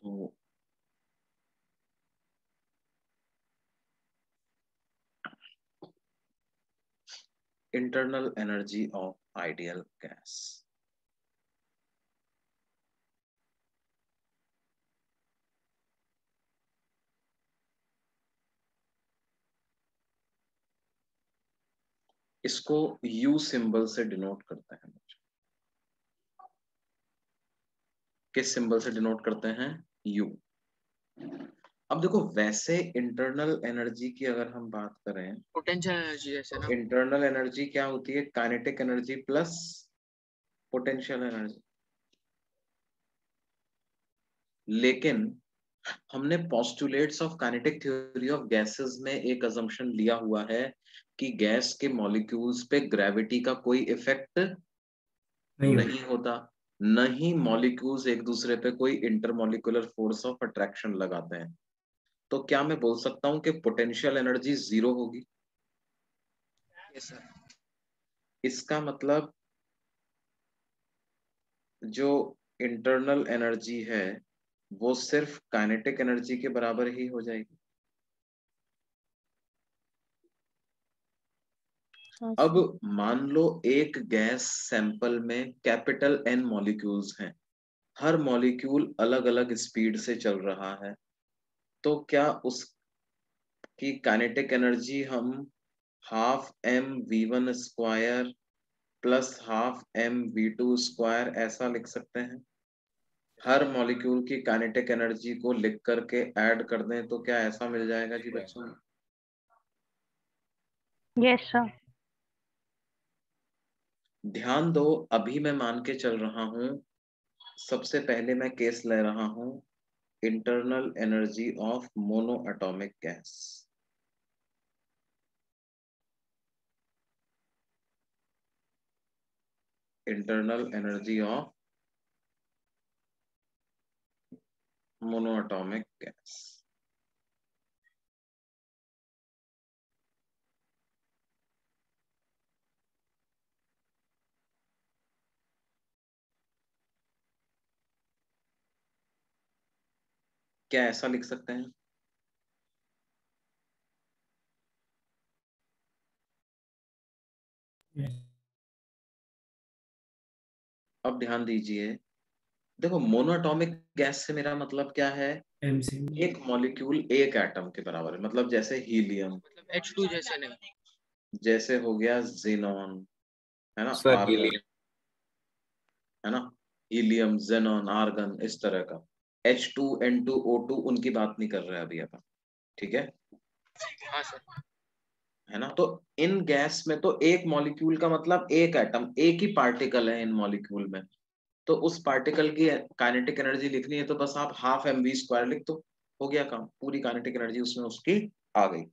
तो internal energy of ideal gas, इसको you symbol से डिनोट करते हैं। किस सिंबल से डिनोट करते हैं? यू। अब देखो, वैसे इंटरनल एनर्जी की अगर हम बात करें, पोटेंशियल एनर्जी जैसे ना, इंटरनल एनर्जी क्या होती है? Kinetic energy plus potential energy. लेकिन हमने postulates of kinetic theory of gases में एक अजम्पशन लिया हुआ है कि गैस के मॉलिक्यूल्स पे ग्रेविटी का कोई इफेक्ट नहीं होता, न ही मॉलिक्यूल्स एक दूसरे पे कोई इंटरमॉलिक्यूलर फोर्स ऑफ अट्रैक्शन लगाते हैं। तो क्या मैं बोल सकता हूं कि पोटेंशियल एनर्जी जीरो होगी? Yes sir. इसका मतलब जो इंटरनल एनर्जी है वो सिर्फ काइनेटिक एनर्जी के बराबर ही हो जाएगी। अब मान लो एक गैस सैंपल में कैपिटल एन मॉलिक्यूल्स हैं, हर मॉलिक्यूल अलग अलग स्पीड से चल रहा है, तो क्या उसकी काइनेटिक एनर्जी हम half M V one square plus half M V two square ऐसा लिख सकते हैं? हर मॉलिक्यूल की काइनेटिक एनर्जी को लिख करके ऐड कर दें तो क्या ऐसा मिल जाएगा जी बच्चों? Yes sir. ध्यान दो, अभी मैं मान के चल रहा हूं, सबसे पहले मैं केस ले रहा हूं internal energy of mono atomic gas. Internal energy of mono atomic gas. क्या ऐसा लिख सकते हैं? अब ध्यान दीजिए, देखो मोनोएटॉमिक गैस से मेरा मतलब क्या है? एक मॉलिक्यूल एक एटम के बराबर है, मतलब जैसे हीलियम, मतलब H2 जैसे नहीं। जैसे हो गया जेनॉन, है ना, सर आर्गन, हीलियम। है ना, हीलियम, जेनॉन, आर्गन, इस तरह का। H2N2O2 उनकी बात नहीं कर रहे अभी अपन, ठीक है? हाँ सर। है ना? तो इन गैस में तो एक मॉलिक्यूल का मतलब एक एटम, एक ही पार्टिकल है इन मॉलिक्यूल में, तो उस पार्टिकल की काइनेटिक एनर्जी लिखनी है तो बस आप हाफ एम वी स्क्वायर लिख दो, हो गया काम, पूरी काइनेटिक एनर्जी उसमें उसकी आ गई।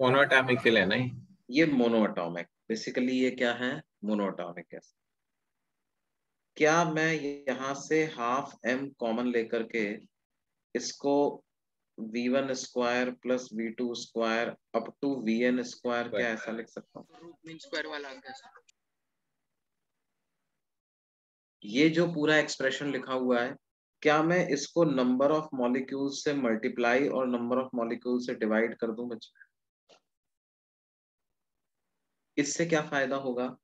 मोनोएटॉमिक के लिए नहीं, ये मोनोएटॉमिक, बेसिकली ये क्या है? Monoatomic gas. क्या मैं यहाँ से हाफ एम कॉमन लेकर के इसको V1 square plus V2 square up to VN square, क्या ऐसा लिख सकता हूँ? रूट मीन स्क्वायर वाला आ गया सर। ये जो पूरा एक्सप्रेशन लिखा हुआ है, क्या मैं इसको नंबर ऑफ मॉलिक्यूल से मल्टीप्लाई और नंबर ऑफ मॉलिक्यूल से डिवाइड कर दूं बच्चे? इससे क्या फायदा होगा?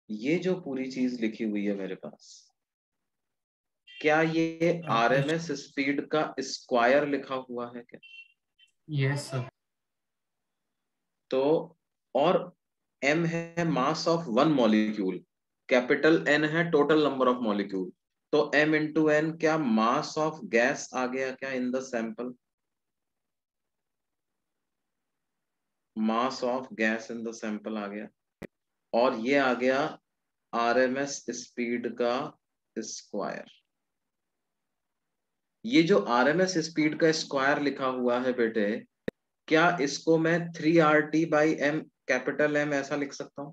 ये जो पूरी चीज लिखी हुई है मेरे पास, क्या ये RMS स्पीड का स्क्वायर लिखा हुआ है क्या? Yes sir. तो और m है mass of one molecule, capital N है टोटल नंबर ऑफ मॉलिक्यूल, तो m इंटू एन क्या मास ऑफ गैस आ गया क्या in the sample? Mass of gas in the sample आ गया, और ये आ गया RMS स्पीड का स्क्वायर। ये जो RMS स्पीड का स्क्वायर लिखा हुआ है बेटे, क्या इसको मैं 3RT/m कैपिटल M ऐसा लिख सकता हूं?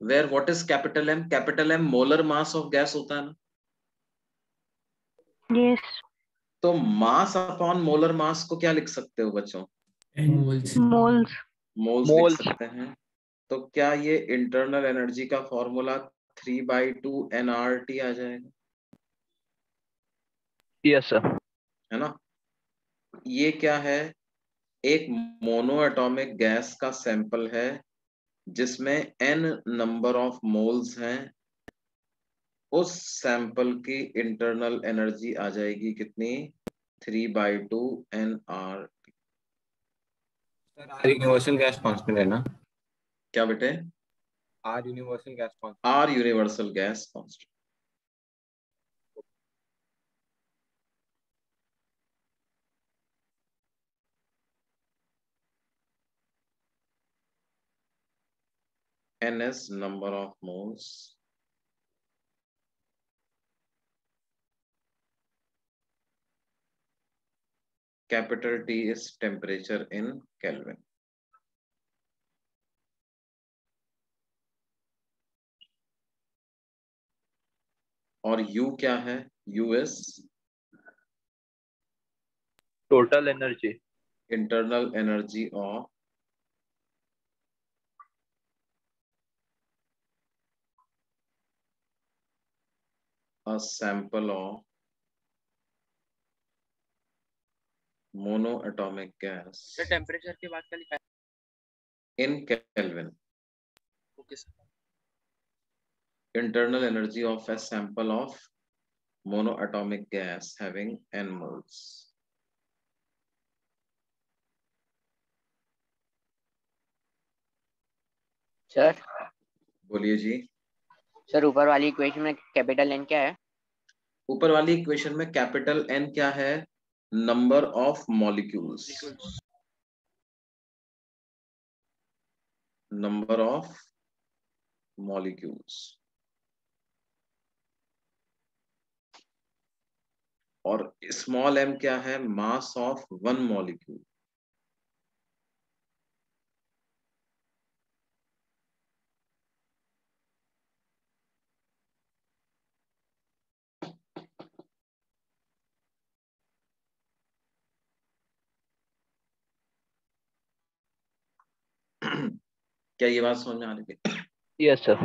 Where what is capital M? Capital M molar mass of gas होता है ना? यस। तो मास अपॉन मोलर मास को क्या लिख सकते हो बच्चों? मोल्स। मोल्स। मोल्स लिख मोल्स। सकते हैं। तो क्या ये इंटरनल एनर्जी का फॉर्मूला 3/2 nRT आ जाएगा, यस सर। है ना? ये क्या है? एक मोनो एटॉमिक गैस का सैंपल है जिसमें n नंबर ऑफ मोल्स हैं। उस सैंपल की इंटरनल एनर्जी आ जाएगी कितनी? 3/2 nRT। Sir R universal gas constant है ना? क्या बेटे? R universal gas constant. R universal gas constant. NS number of moles, capital T is temperature in Kelvin. और U क्या है? U is total energy. internal energy of a sample of monoatomic gas sir temperature के बाद क्या लिखा है? in Kelvin. Okay sir. Internal energy of a sample of monoatomic gas having n moles. Sir बोलिए जी। Sir ऊपर वाली equation में capital N क्या है? ऊपर वाली इक्वेशन में कैपिटल N क्या है? Number of molecules. Number of molecules. और स्मॉल m क्या है? Mass of one molecule. क्या ये बात समझ में आ रही है? Yes sir.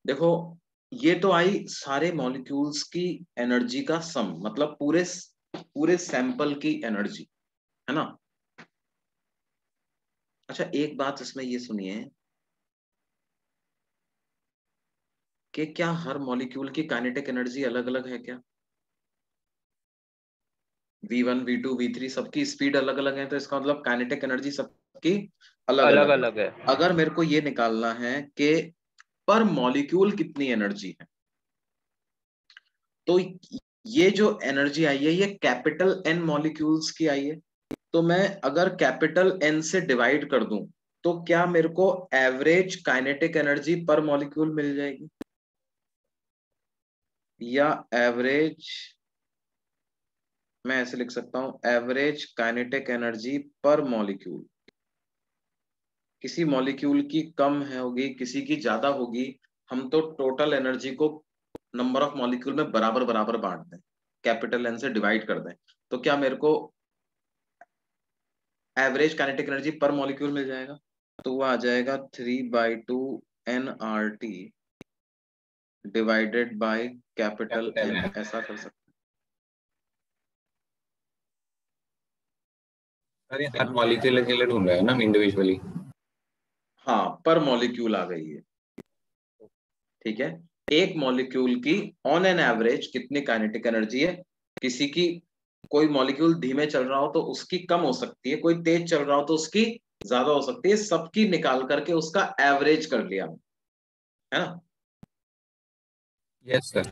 देखो, ये तो आई सारे मॉलिक्यूल्स की एनर्जी का सम, मतलब पूरे पूरे सैंपल की एनर्जी, है ना? अच्छा, एक बात इसमें ये सुनिए कि क्या हर मॉलिक्यूल की काइनेटिक एनर्जी अलग अलग है क्या? V1 V2 V3 सबकी स्पीड अलग अलग है, तो इसका मतलब काइनेटिक एनर्जी सबकी अलग अलग अलग है। अलग है। अगर मेरे को ये निकालना है कि पर मॉलिक्यूल कितनी एनर्जी है, तो ये जो एनर्जी आई है ये कैपिटल N मॉलिक्यूल्स की आई है। तो मैं अगर कैपिटल N से डिवाइड कर दूं तो क्या मेरे को average kinetic energy per molecule मिल जाएगी, या एवरेज, मैं ऐसे लिख सकता हूं, average kinetic energy per molecule. किसी मॉलिक्यूल की कम है होगी, किसी की ज्यादा होगी, हम तो टोटल एनर्जी को नंबर ऑफ मॉलिक्यूल में बराबर बराबर बांट दें, कैपिटल N से डिवाइड कर दें, तो क्या मेरे को average kinetic energy per molecule मिल जाएगा? तो वो आ जाएगा 3/2 nRT divided by capital Capital N। N। ऐसा कर सकते सर ये हर मॉलिक्यूल के लिए ढूंढ रहे हैं ना इंडिविजुअली? हाँ, पर मॉलिक्यूल आ गई है। ठीक है, एक मॉलिक्यूल की ऑन एन एवरेज कितनी काइनेटिक एनर्जी है। किसी की, कोई मॉलिक्यूल धीमे चल रहा हो तो उसकी कम हो सकती है, कोई तेज चल रहा हो तो उसकी ज्यादा हो सकती है, सबकी निकाल करके उसका एवरेज कर लिया, है ना? Yes sir.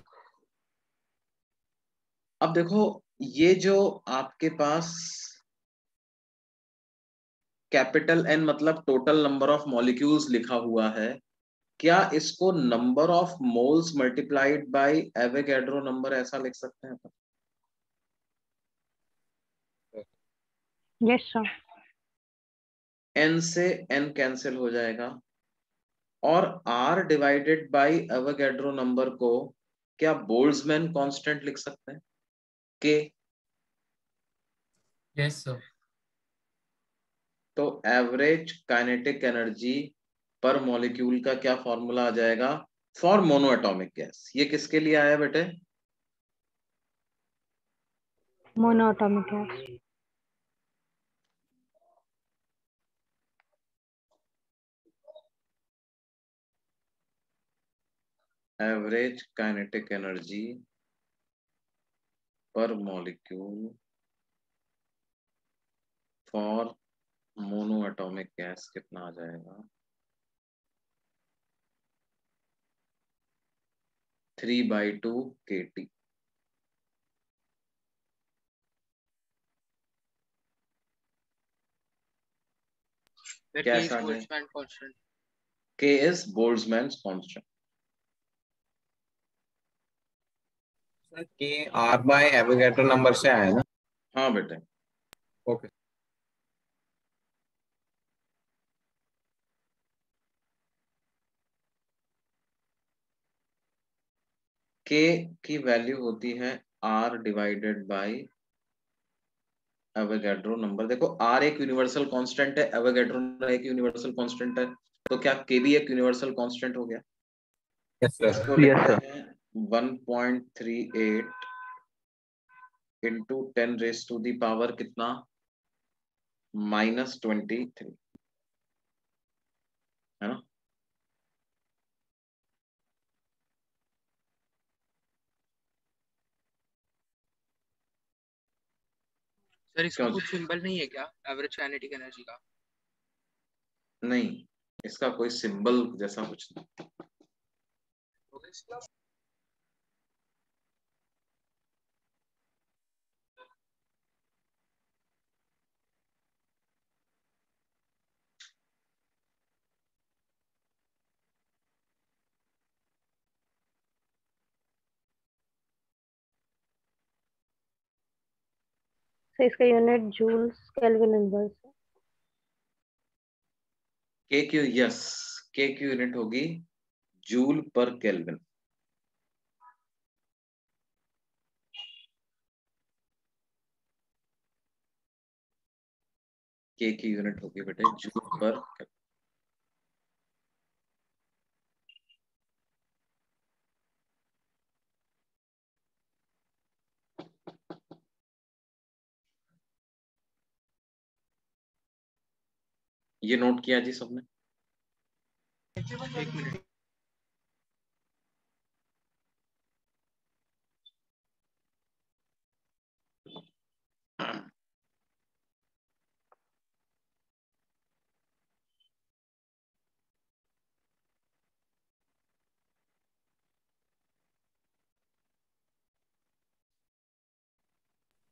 अब देखो, ये जो आपके पास कैपिटल N मतलब टोटल नंबर ऑफ मॉलिक्यूल्स लिखा हुआ है, क्या इसको number of moles multiplied by Avogadro number ऐसा लिख सकते हैं? Yes sir. N से N कैंसिल हो जाएगा, और R divided by Avogadro number को क्या बोल्ट्जमैन कांस्टेंट लिख सकते हैं? के। Yes sir. तो average kinetic energy per molecule का क्या फॉर्मूला आ जाएगा फॉर मोनोएटॉमिक गैस? ये किसके लिए आया बेटे? Monoatomic gas. Average kinetic energy per molecule for monoatomic gas कितना आ जाएगा? 3/2 kT। Where क्या K is ऐसा है? Boltzmann constant. K is Boltzmann's constant। Sir के आर बाय एवोगैड्रो नंबर से आया ना? हाँ बेटे। ओके। K की वैल्यू होती है R divided by Avogadro number. देखो R एक यूनिवर्सल कांस्टेंट है, एवोगैड्रो एक यूनिवर्सल कांस्टेंट है, तो क्या K भी एक यूनिवर्सल कांस्टेंट हो गया? Yes sir. इसको Yes, लिखते sir. हैं 1.38 into 10 raise to the power कितना? -23, है ना? सर इसका क्यों? कुछ सिंबल नहीं है क्या एवरेज काइनेटिक एनर्जी का? नहीं, इसका कोई सिंबल जैसा कुछ नहीं। Okay sir. तो इसका यूनिट जूल्स केल्विन इनवर्स है। के की यूनिट होगी जूल पर केल्विन। के की यूनिट होगी बेटे जूल पर केल्विन। ये नोट किया जी सबने? एक मिनट।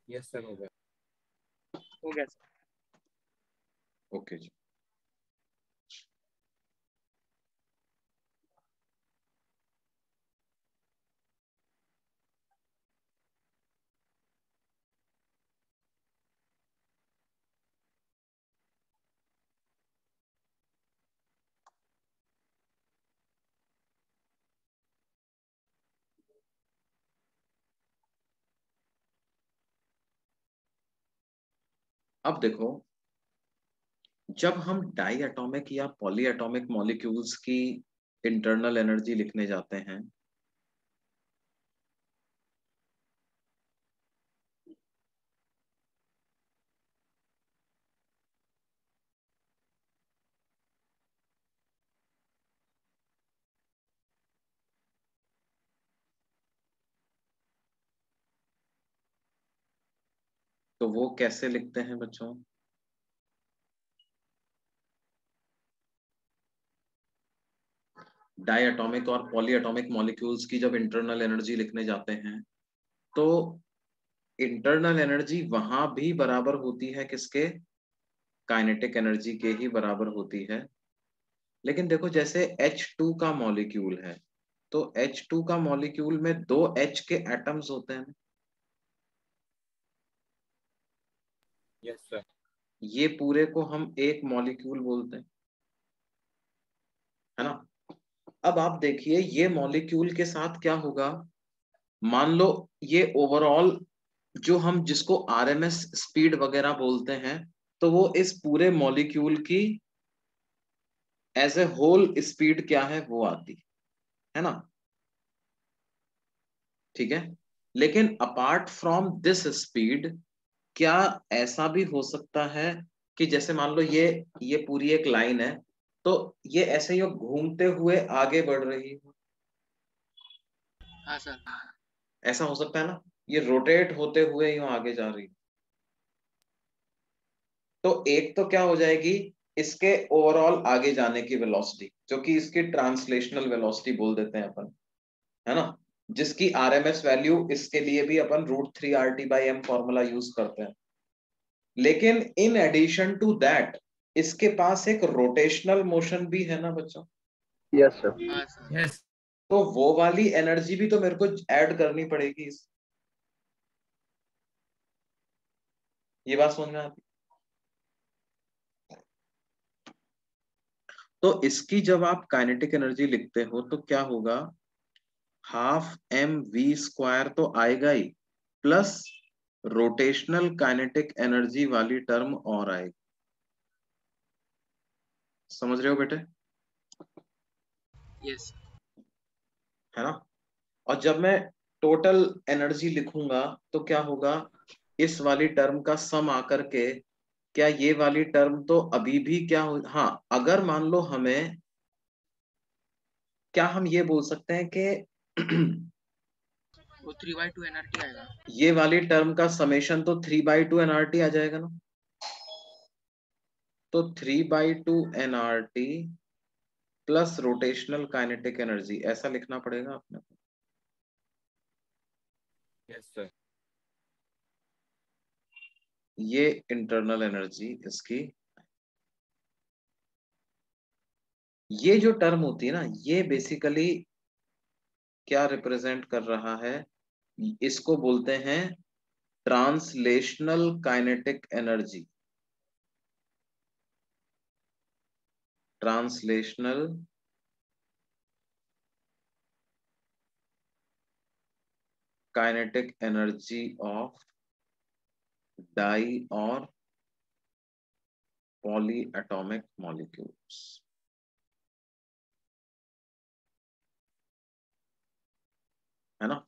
यस सर हो गया। हो गया सर। ओके जी। अब देखो, जब हम डाई एटॉमिक या पॉली एटॉमिक मॉलिक्यूल्स की इंटरनल एनर्जी लिखने जाते हैं तो वो कैसे लिखते हैं बच्चों? डाई एटॉमिक और पॉली एटॉमिक मॉलिक्यूल्स की जब इंटरनल एनर्जी लिखने जाते हैं तो इंटरनल एनर्जी वहां भी बराबर होती है किसके? काइनेटिक एनर्जी के ही बराबर होती है। लेकिन देखो, जैसे H2 का मॉलिक्यूल है तो H2 का मॉलिक्यूल में 2 H के एटम्स होते हैं। Yes sir. ये पूरे को हम एक मॉलिक्यूल बोलते हैं, है ना? अब आप देखिए ये मॉलिक्यूल के साथ क्या होगा, मान लो ये ओवरऑल जो हम जिसको आरएमएस स्पीड वगैरह बोलते हैं, तो वो इस पूरे मॉलिक्यूल की एज ए होल स्पीड क्या है वो आती है ना, ठीक है। लेकिन अपार्ट फ्रॉम दिस स्पीड, क्या ऐसा भी हो सकता है कि जैसे मान लो ये पूरी एक लाइन है, तो ये ऐसे ही घूमते हुए आगे बढ़ रही हो, हाँ सर। ऐसा हो सकता है ना, ये रोटेट होते हुए यूं आगे जा रही। तो एक तो क्या हो जाएगी, इसके ओवरऑल आगे जाने की वेलोसिटी, जो कि इसकी ट्रांसलेशनल वेलोसिटी बोल देते हैं अपन, है ना, जिसकी आरएमएस वैल्यू इसके लिए भी अपन √3 RT/m फॉर्मूला यूज करते हैं। लेकिन इन एडिशन टू दैट इसके पास एक रोटेशनल मोशन भी है ना बच्चों, यस सर। हाँ सर। यस तो वो वाली एनर्जी भी तो मेरे को ऐड करनी पड़ेगी ये बात समझ में आती। तो इसकी जब आप काइनेटिक एनर्जी लिखते हो तो क्या होगा, ½ mv² तो आएगा ही, प्लस रोटेशनल काइनेटिक एनर्जी वाली टर्म और आएगी। समझ रहे हो बेटे, यस। है ना। और जब मैं टोटल एनर्जी लिखूंगा तो क्या होगा, इस वाली टर्म का सम आकर के, क्या ये वाली टर्म तो अभी भी क्या हो, हाँ अगर मान लो हमें, क्या हम ये बोल सकते हैं कि वो 3/2 एनआरटी आएगा। ये वाली टर्म का समेशन तो 3/2 एनआरटी आ जाएगा ना, तो 3/2 NRT plus rotational kinetic energy, ऐसा लिखना पड़ेगा अपने को। Yes sir. ये इंटरनल एनर्जी इसकी, ये जो टर्म होती है ना, ये बेसिकली क्या रिप्रेजेंट कर रहा है, इसको बोलते हैं translational kinetic energy. Translational kinetic energy of di और पॉली एटॉमिक मॉलिक्यूल्स, है ना।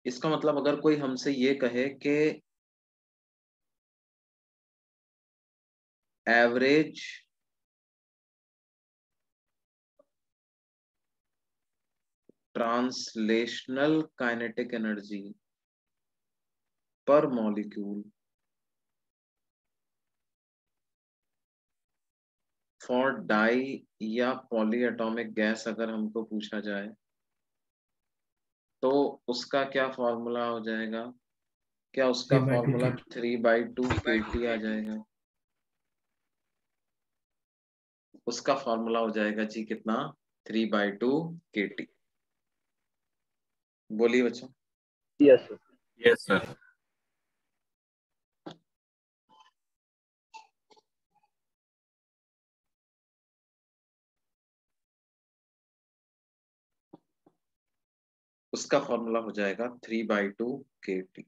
इसका मतलब अगर कोई हमसे ये कहे कि average translational kinetic energy per molecule for die या पॉली एटॉमिक गैस अगर हमको पूछा जाए, तो उसका क्या फॉर्मूला हो जाएगा, क्या उसका 3/2 फॉर्मूला kT 3/2 3/2 kT आ kT। जाएगा। उसका फॉर्मूला हो जाएगा जी कितना, 3/2 kT। बोलिए बच्चों। Yes sir. Yes sir. उसका फॉर्मूला हो जाएगा 3/2 kT।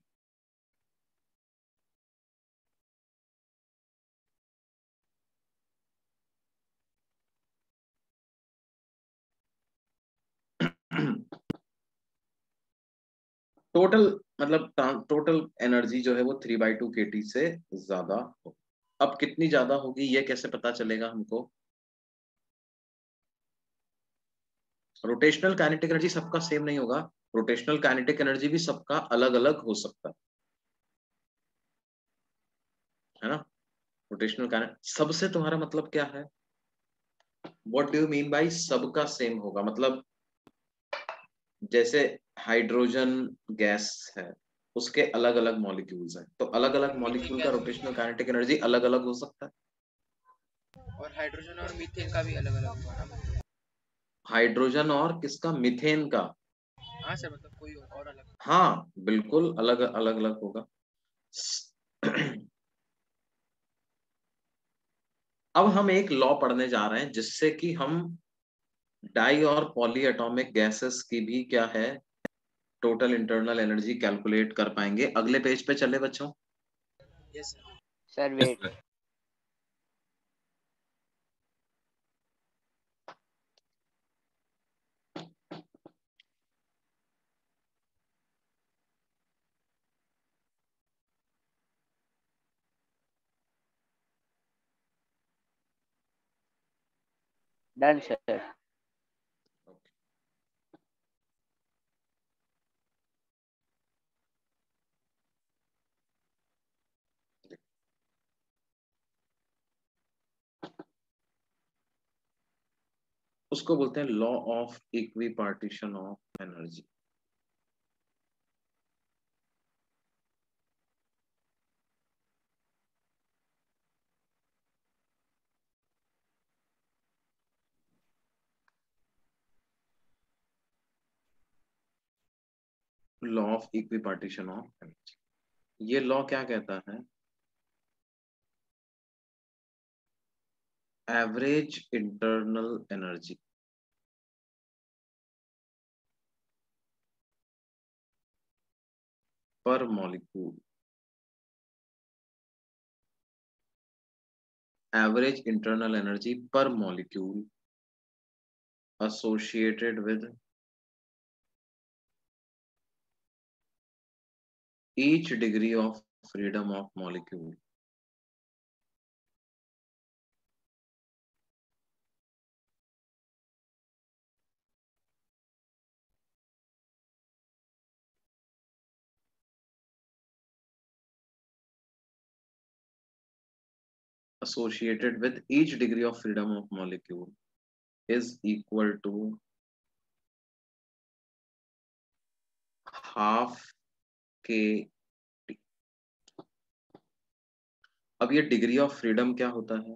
टोटल मतलब टोटल एनर्जी जो है वो 3/2 kT से ज्यादा हो। अब कितनी ज्यादा होगी ये कैसे पता चलेगा हमको, रोटेशनल काइनेटिक एनर्जी सबका सेम नहीं होगा, रोटेशनल काइनेटिक एनर्जी भी सबका अलग अलग हो सकता है ना। रोटेशनल काइनेटिक सबसे तुम्हारा मतलब क्या है, what do you mean by सबका सेम होगा, मतलब जैसे हाइड्रोजन गैस है, उसके अलग अलग मॉलिक्यूल्स हैं, तो अलग अलग मीथेन मॉलिक्यूल का गैस रोटेशनल काइनेटिक एनर्जी अलग अलग हो सकता है। और हाइड्रोजन और मीथेन का भी अलग अलग होगा ना। हाइड्रोजन और किसका, मीथेन का, हाँ सर, मतलब कोई और अलग। हाँ बिल्कुल अलग अलग अलग होगा। अब हम एक लॉ पढ़ने जा रहे हैं जिससे कि हम डाई और पॉली एटॉमिक गैसेस की भी क्या है, टोटल इंटरनल एनर्जी कैलकुलेट कर पाएंगे। अगले पेज पे चले बच्चों। Yes sir. Sir Yes, wait, sir. Done sir. उसको बोलते हैं law of equipartition of energy. Law of equipartition of energy, ये लॉ क्या कहता है, average internal energy per molecule, average internal energy per molecule associated with each degree of freedom of molecule associated with each degree of freedom of molecule is equal to half k t। अब ये degree of freedom क्या होता है,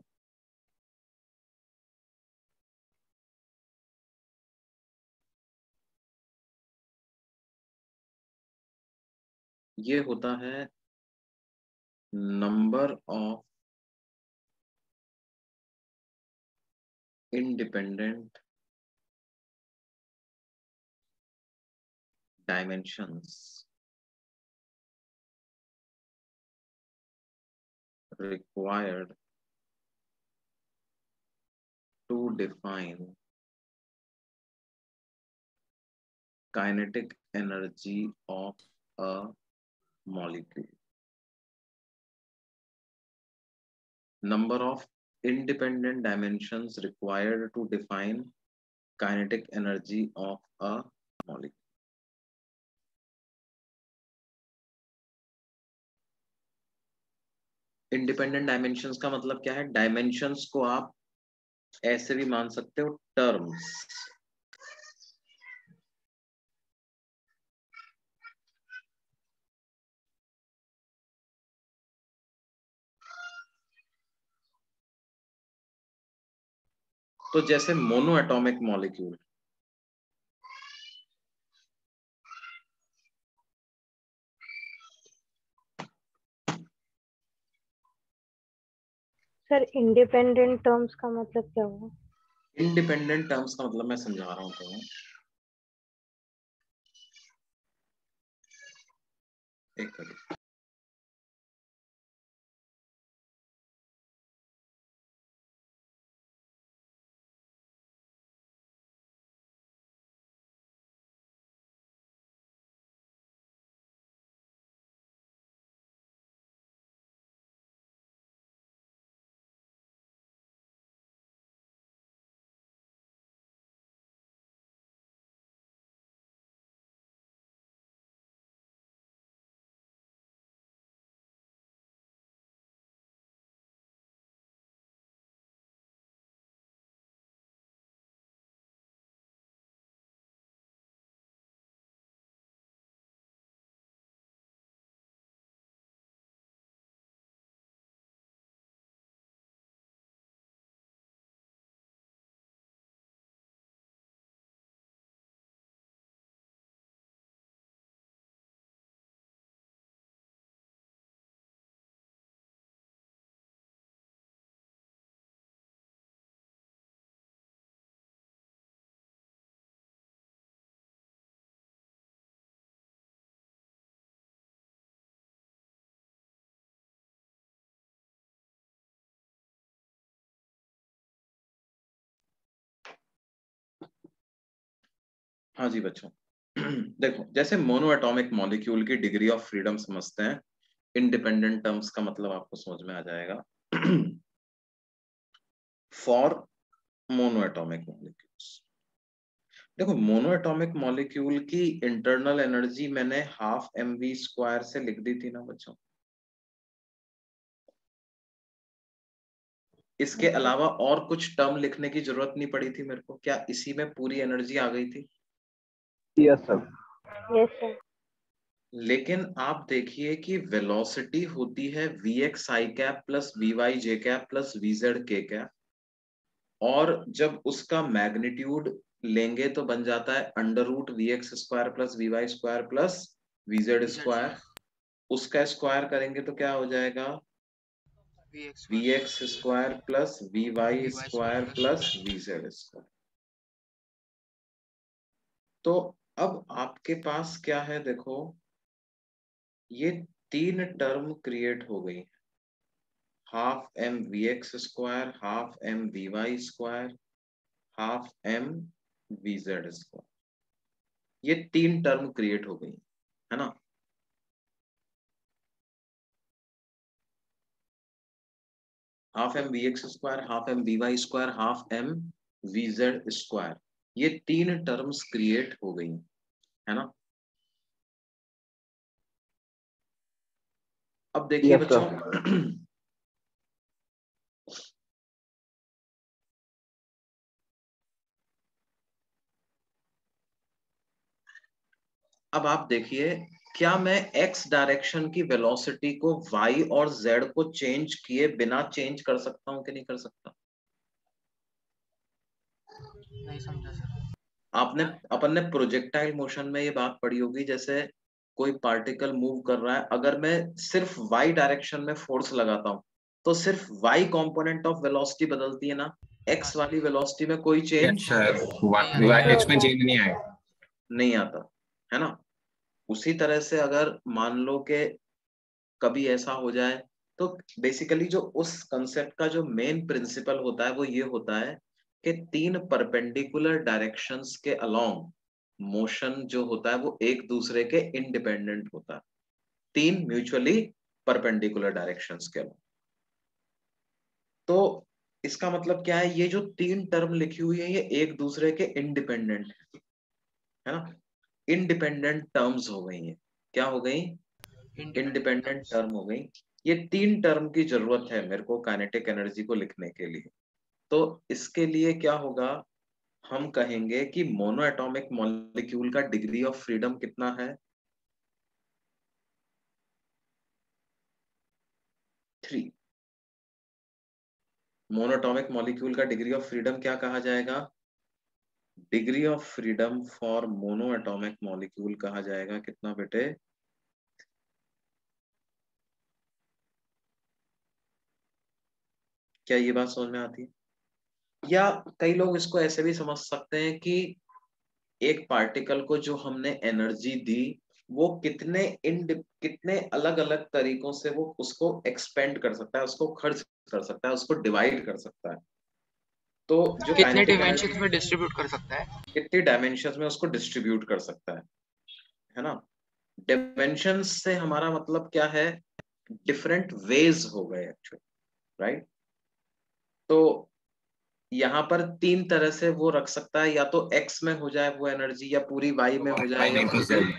ये होता है number of independent dimensions required to define kinetic energy of a molecule। Number of independent dimensions required to define kinetic energy of a molecule। Independent dimensions का मतलब क्या है, डायमेंशंस को आप ऐसे भी मान सकते हो टर्म्स। तो जैसे mono atomic molecule, sir independent terms का मतलब क्या हुआ? इंडिपेंडेंट टर्म्स का मतलब मैं समझा रहा हूं तुम्हें, एक मिनट। हाँ जी बच्चों, देखो जैसे मोनो एटॉमिक मॉलिक्यूल की डिग्री ऑफ फ्रीडम समझते हैं, इंडिपेंडेंट टर्म्स का मतलब आपको समझ में आ जाएगा। फॉर मोनो एटॉमिक मॉलिक्यूल्स, देखो मोनो एटॉमिक मॉलिक्यूल की इंटरनल एनर्जी मैंने हाफ mv² से लिख दी थी ना बच्चों। इसके अलावा और कुछ टर्म लिखने की जरूरत नहीं पड़ी थी मेरे को, क्या इसी में पूरी एनर्जी आ गई थी? Yes sir. Yes sir. लेकिन आप देखिए कि वेलोसिटी होती है vx i cap plus vy j cap plus vz k cap, और जब उसका मैग्नीट्यूड लेंगे तो बन जाता है √vx² plus vy² plus vz²। उसका स्क्वायर करेंगे तो क्या हो जाएगा? vx² plus vy² plus vz²। तो अब आपके पास क्या है, देखो ये तीन टर्म क्रिएट हो गई, half mvx², half mvy², half mvz²। ये तीन टर्म क्रिएट हो गई है ना। Half mvx², half mvy², half mvz², ये तीन टर्म्स क्रिएट हो गई है ना। अब देखिए यस बच्चों, सर। अब आप देखिए, क्या मैं x डायरेक्शन की वेलोसिटी को y और z को चेंज किए बिना चेंज कर सकता हूं कि नहीं कर सकता? नहीं समझा सर। अपन ने प्रोजेक्टाइल मोशन में ये बात पढ़ी होगी, जैसे कोई पार्टिकल मूव कर रहा है, अगर मैं सिर्फ y डायरेक्शन में फोर्स लगाता हूं तो सिर्फ y कंपोनेंट ऑफ वेलोसिटी बदलती है ना, हाँ x सर। वाली वेलोसिटी में कोई यस चेंज सर, नहीं आता नहीं है। एक्स में होता है। चेंज नहीं आएगा। नहीं आता है ना। उसी तरह से अगर मान लो कि कभी ऐसा हो जाए, तो बेसिकली जो उस कंसेप्ट का जो मेन प्रिंसिपल होता है वो ये होता है कि तीन परपेंडिकुलर डायरेक्शंस के अलोंग मोशन जो होता है वो एक दूसरे के इंडिपेंडेंट होता है, तीन म्यूचुअली परपेंडिकुलर डायरेक्शंस के अलोंग। तो इसका मतलब क्या है, ये जो तीन टर्म लिखी हुई है ये एक दूसरे के इंडिपेंडेंट है ना, इंडिपेंडेंट टर्म्स हो गई है। क्या हो गई? Independent independent terms. टर्म हो गई। ये तीन टर्म की जरूरत है मेरे को काइनेटिक एनर्जी को लिखने के लिए। तो इसके लिए क्या होगा, हम कहेंगे कि मोनो एटॉमिक मॉलिक्यूल का डिग्री ऑफ फ्रीडम कितना है? 3। मोनोटॉमिक मॉलिक्यूल का डिग्री ऑफ फ्रीडम क्या कहा जाएगा? Degree of freedom for mono atomic molecule कहा जाएगा कितना बेटे? क्या ये बात समझ में आती है? या कई लोग इसको ऐसे भी समझ सकते हैं कि एक पार्टिकल को जो हमने एनर्जी दी वो कितने अलग अलग तरीकों से वो उसको एक्सपेंड कर सकता है, उसको खर्च कर सकता है, उसको डिवाइड कर सकता है। तो जो कितने काइनेटिक एनर्जी डिमेंशंस में डिस्ट्रीब्यूट कर सकता है? कितनी डायमेंशंस में उसको डिस्ट्रीब्यूट कर सकता है ना। डायमेंशंस से हमारा मतलब क्या है? डिफरेंट वेज हो गए एक्चुअली, राइट। तो यहाँ पर तीन तरह से वो रख सकता है, या तो एक्स में हो जाए वो एनर्जी, या पूरी वाई में हो जाए, वाई या नहीं तो पूरी जेड।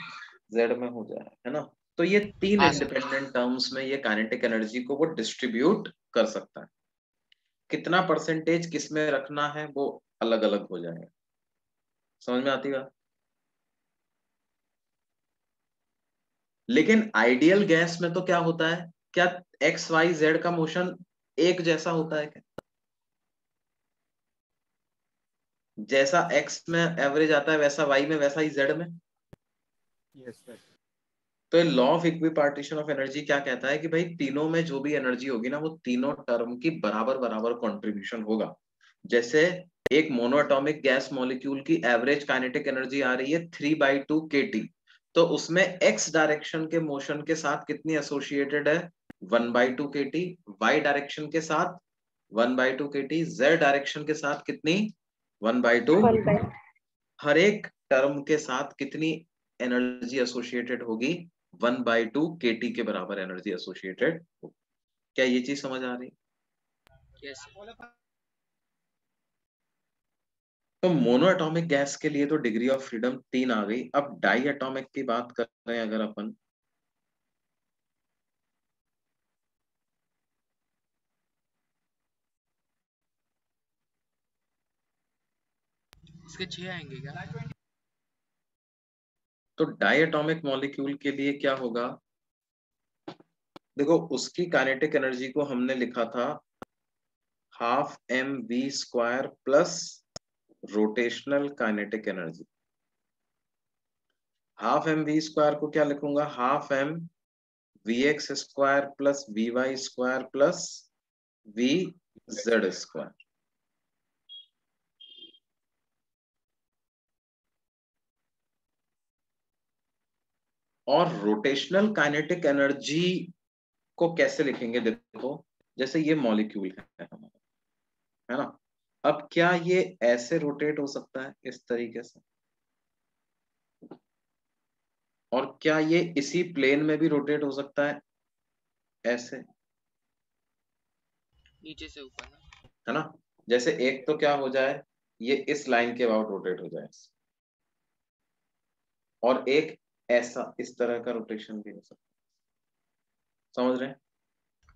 जेड में हो जाए, है ना। तो ये तीन हाँ सर। इंडिपेंडेंट टर्म्स में ये काइनेटिक एनर्जी को वो डिस्ट्रीब्यूट कर सकता है। कितना परसेंटेज किस में रखना है वो अलग अलग हो जाएगा। समझ में आती है? लेकिन आइडियल गैस में तो क्या होता है, क्या एक्स वाई जेड का मोशन एक जैसा होता है क्या? जैसा एक्स में एवरेज आता है वैसा वाई में, वैसा ही जेड में। Yes sir. तो law of equipartition of energy क्या कहता है कि भाई तीनों में जो भी एनर्जी होगी ना वो तीनों टर्म की बराबर बराबर कंट्रीब्यूशन होगा। जैसे एक मोनोएटॉमिक गैस मॉलिक्यूल की एवरेज काइनेटिक एनर्जी आ रही है 3/2 kT, तो उसमें एक्स डायरेक्शन के मोशन के साथ कितनी एसोसिएटेड है? 1/2 kT। वाई डायरेक्शन के साथ 1/2 kT। जेड डायरेक्शन के साथ कितनी? 1/2। वन बाय हर एक टर्म के साथ कितनी एनर्जी एसोसिएटेड होगी, 1/2 kT के बराबर एनर्जी एसोसिएटेड होगी। क्या ये चीज समझ आ रही? यस। तो मोनो एटॉमिक गैस के लिए तो डिग्री ऑफ फ्रीडम 3 आ गई। अब डाई एटॉमिक की बात कर रहे हैं अगर अपन, इसके 6 आएंगे क्या? तो डाई एटॉमिक मॉलिक्यूल के लिए क्या होगा? देखो उसकी काइनेटिक एनर्जी को हमने लिखा था 12mv² plus rotational kinetic energy. 12mv² को क्या लिखूंगा, 12m(vx² plus vy² plus vz²। और रोटेशनल काइनेटिक एनर्जी को कैसे लिखेंगे? देखो जैसे ये मॉलिक्यूल है हमारा, है ना। अब क्या ये ऐसे रोटेट हो सकता है इस तरीके से, और क्या ये इसी प्लेन में भी रोटेट हो सकता है ऐसे, नीचे से ऊपर ना? है ना। जैसे एक तो क्या हो जाए, ये इस लाइन के अबाउट रोटेट हो जाए, और एक ऐसा इस तरह का रोटेशन भी हो सकता है। समझ रहे हैं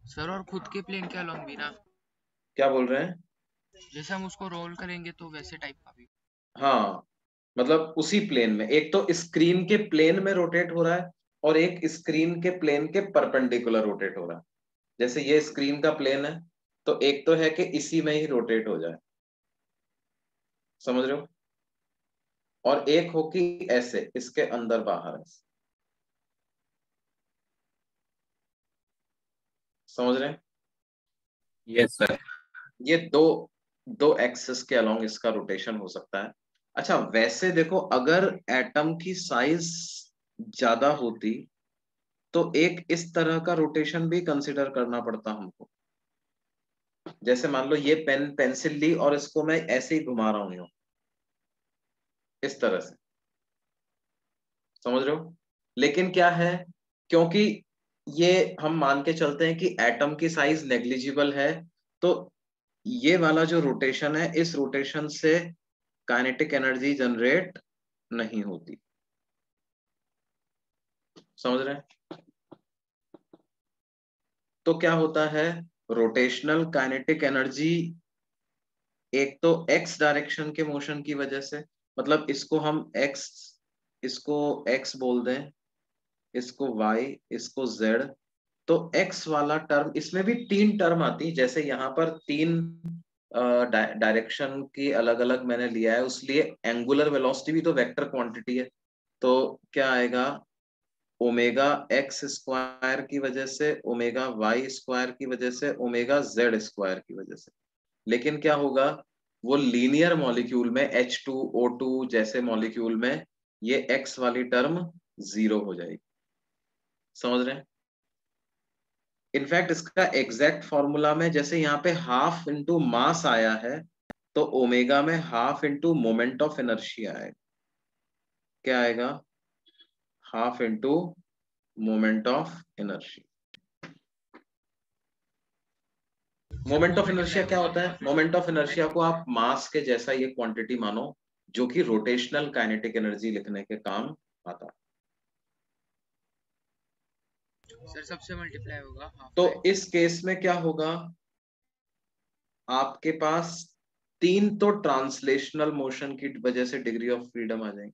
सर और खुद के प्लेन के अलोंग भी ना? क्या बोल रहे हैं? जैसे हम उसको रोल करेंगे तो वैसे टाइप का भी? हाँ, मतलब उसी प्लेन में, एक तो स्क्रीन के प्लेन में रोटेट हो रहा है और एक स्क्रीन के प्लेन के परपेंडिकुलर रोटेट हो रहा है। जैसे ये स्क्रीन का प्लेन है, तो एक तो है कि इसी में ही रोटेट हो जाए, समझ रहे हो, और एक हो कि ऐसे इसके अंदर बाहर है। समझ रहे हैं? Yes sir. ये दो दो एक्सिस के अलोंग इसका रोटेशन हो सकता है। अच्छा वैसे देखो, अगर एटम की साइज ज्यादा होती तो एक इस तरह का रोटेशन भी कंसिडर करना पड़ता हमको। जैसे मान लो ये पेंसिल ली और इसको मैं ऐसे ही घुमा रहा हूं यूं, इस तरह से, समझ रहे हो। लेकिन क्या है, क्योंकि ये हम मान के चलते हैं कि एटम की साइज नेग्लिजिबल है, तो ये वाला जो रोटेशन है, इस रोटेशन से काइनेटिक एनर्जी जनरेट नहीं होती। समझ रहे हैं? तो क्या होता है, रोटेशनल काइनेटिक एनर्जी एक तो एक्स डायरेक्शन के मोशन की वजह से, मतलब इसको हम एक्स, इसको एक्स बोल दें, इसको वाई, इसको जेड। तो एक्स वाला टर्म, इसमें भी 3 टर्म आती, जैसे यहाँ पर 3 डायरेक्शन की अलग अलग मैंने लिया है, उसलिए एंगुलर वेलोसिटी भी तो वेक्टर क्वांटिटी है। तो क्या आएगा, ओमेगा एक्स स्क्वायर की वजह से, ओमेगा वाई स्क्वायर की वजह से, ओमेगा जेड स्क्वायर की वजह से। लेकिन क्या होगा, वो लीनियर मॉलिक्यूल में H2O2 जैसे मॉलिक्यूल में ये एक्स वाली टर्म 0 हो जाएगी। समझ रहे हैं? इनफैक्ट इसका एग्जैक्ट फॉर्मूला में, जैसे यहाँ पे हाफ इंटू मास आया है, तो ओमेगा में half into moment of inertia आएगा। क्या आएगा, half into moment of inertia. Sir moment वो ऑफ मल्टीप्लाई इनर्शिया क्या होगा होता है, मोमेंट ऑफ इनर्शिया को आप मास के जैसा ये क्वांटिटी मानो, जो कि रोटेशनल काइनेटिक एनर्जी लिखने के काम आता है। सर सबसे मल्टीप्लाई होगा हाफ तो बाय। इस केस में क्या होगा, आपके पास 3 तो ट्रांसलेशनल मोशन की वजह से डिग्री ऑफ फ्रीडम आ जाएगी,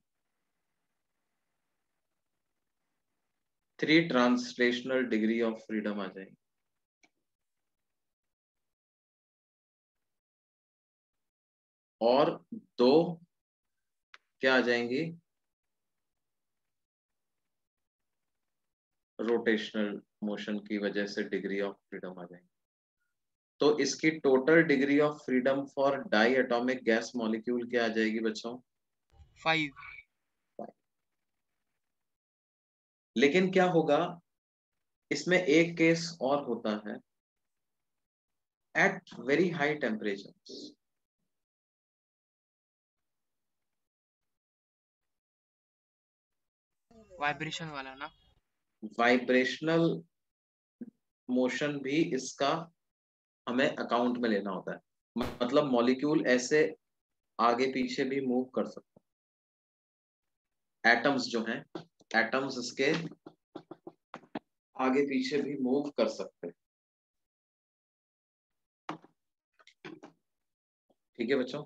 3 ट्रांसलेशनल डिग्री ऑफ फ्रीडम आ जाएगी। और 2 क्या आ जाएंगी, रोटेशनल मोशन की वजह से डिग्री ऑफ फ्रीडम आ जाएंगी। तो इसकी total degree of freedom for di atomic gas molecule क्या आ जाएगी बच्चों? 5। लेकिन क्या होगा, इसमें एक केस और होता है, at very high temperature. Vibration वाला ना? वाइब्रेशनल मोशन भी इसका हमें अकाउंट में लेना होता है, मतलब मॉलिक्यूल ऐसे आगे पीछे भी मूव कर सकते हैं, एटम्स जो हैं, एटम्स इसके आगे पीछे भी मूव कर सकते हैं। ठीक है बच्चों?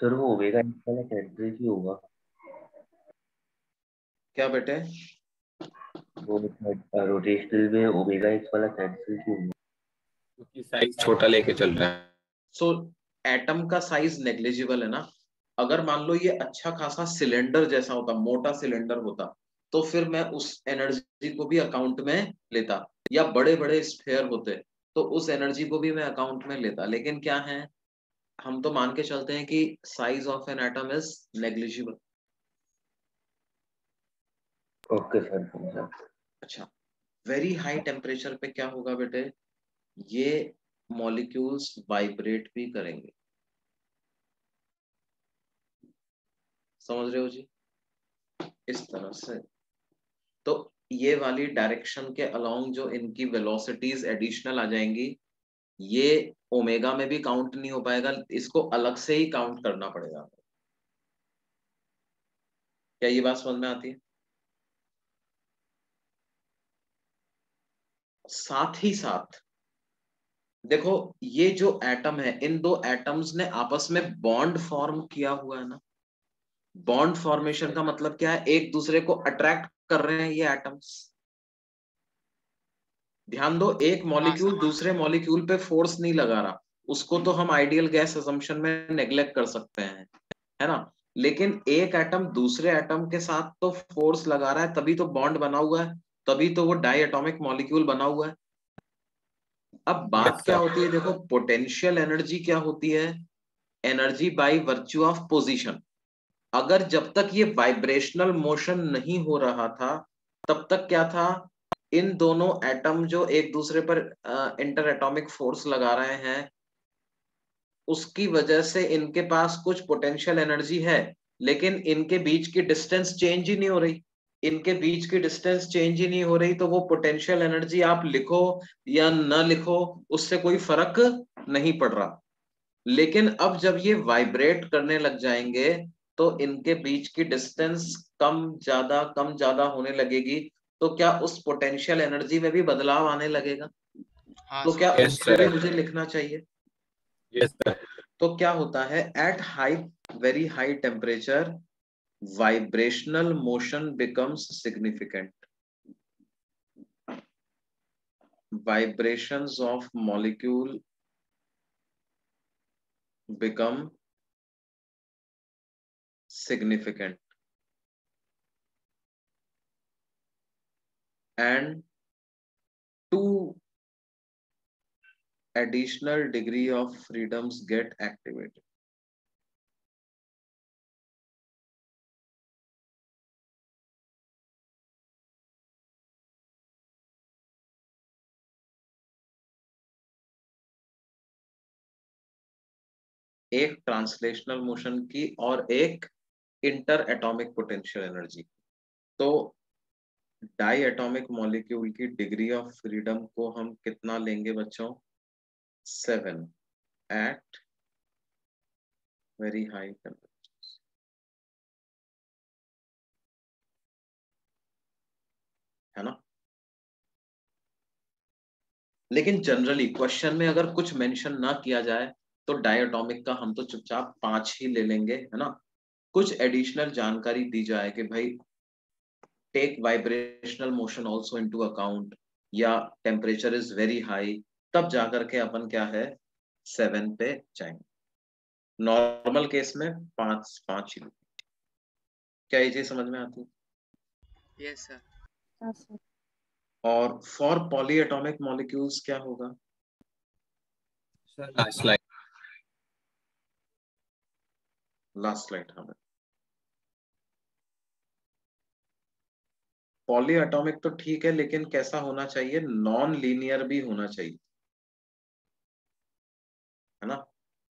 सर वो ओमेगा एक्स वाला सेंट्रल ही होगा। क्या बेटे? वो रोटेशनल में ओमेगा एक्स वाला सेंट्रल ही होगा क्योंकि साइज छोटा लेके चल रहा है। सो एटम का साइज नेग्लिजिबल है ना। अगर मान लो ये अच्छा खासा सिलेंडर जैसा होता, मोटा सिलेंडर होता, तो फिर मैं उस एनर्जी को भी अकाउंट में लेता, या बड़े बड़े स्फेयर होते तो उस एनर्जी को भी मैं अकाउंट में लेता। लेकिन क्या है, हम तो मान के चलते हैं कि size of an atom is negligible. Okay sir, समझा। अच्छा, वेरी हाई टेम्परेचर पे क्या होगा बेटे, ये मॉलिक्यूल्स वाइब्रेट भी करेंगे। समझ रहे हो जी? इस तरह से तो ये वाली डायरेक्शन के अलोंग जो इनकी वेलोसिटीज एडिशनल आ जाएंगी, ये ओमेगा में भी काउंट नहीं हो पाएगा, इसको अलग से ही काउंट करना पड़ेगा। क्या ये बात समझ में आती है? साथ ही साथ देखो, ये जो एटम है, इन दो एटम्स ने आपस में बॉन्ड फॉर्म किया हुआ है ना। बॉन्ड फॉर्मेशन का मतलब क्या है, एक दूसरे को अट्रैक्ट कर रहे हैं ये एटम्स। ध्यान दो, एक हाँ मॉलिक्यूल सर। दूसरे मॉलिक्यूल पे फोर्स नहीं लगा रहा, उसको तो हम आइडियल गैस असम्पशन में नेग्लेक्ट कर सकते हैं, है ना। लेकिन एक एटम दूसरे एटम के साथ तो फोर्स लगा रहा है, तभी तो बॉन्ड बना हुआ है, तभी तो वो डाई एटॉमिक मॉलिक्यूल बना हुआ है। अब बात यस क्या सर। होती है, देखो पोटेंशियल एनर्जी क्या होती है, energy by virtue of position. अगर जब तक ये वाइब्रेशनल मोशन नहीं हो रहा था, तब तक क्या था, इन दोनों एटम जो एक दूसरे पर इंटर एटॉमिक फोर्स लगा रहे हैं, उसकी वजह से इनके पास कुछ पोटेंशियल एनर्जी है, लेकिन इनके बीच की डिस्टेंस चेंज ही नहीं हो रही। इनके बीच की डिस्टेंस चेंज ही नहीं हो रही, तो वो पोटेंशियल एनर्जी आप लिखो या न लिखो, उससे कोई फर्क नहीं पड़ रहा। लेकिन अब जब ये वाइब्रेट करने लग जाएंगे, तो इनके बीच की डिस्टेंस कम ज्यादा होने लगेगी, तो क्या उस पोटेंशियल एनर्जी में भी बदलाव आने लगेगा? हाँ तो क्या सर। यस उसको भी सर। मुझे लिखना चाहिए? Yes sir. तो क्या होता है, at high, very high temperature, vibrational motion becomes significant. Vibrations of molecule become significant, and two additional degree of freedoms get activated. एक ट्रांसलेशनल मोशन की और एक इंटर एटॉमिक पोटेंशियल एनर्जी। तो डाई एटॉमिक मॉलिक्यूल की degree of freedom को हम कितना लेंगे बच्चों? 7 एट वेरी हाई टेम्परेचर, है ना। लेकिन जनरली क्वेश्चन में अगर कुछ मेंशन ना किया जाए, तो डायटोमिक का हम तो चुपचाप 5 ही ले लेंगे, है ना। कुछ एडिशनल जानकारी दी जाए कि भाई take vibrational motion also into account, या टेम्परेचर इज वेरी हाई, तब जाकर के अपन क्या है 7 पे जाएंगे। नॉर्मल केस में 5 5 ही। क्या ये चीज समझ में आती है? Yes sir. हाँ सर। और फॉर पॉली एटॉमिक मॉलिक्यूल्स क्या होगा? Sir last slide. Last slide हमें, पॉली एटॉमिक तो ठीक है, लेकिन कैसा होना चाहिए, नॉन लीनियर भी होना चाहिए।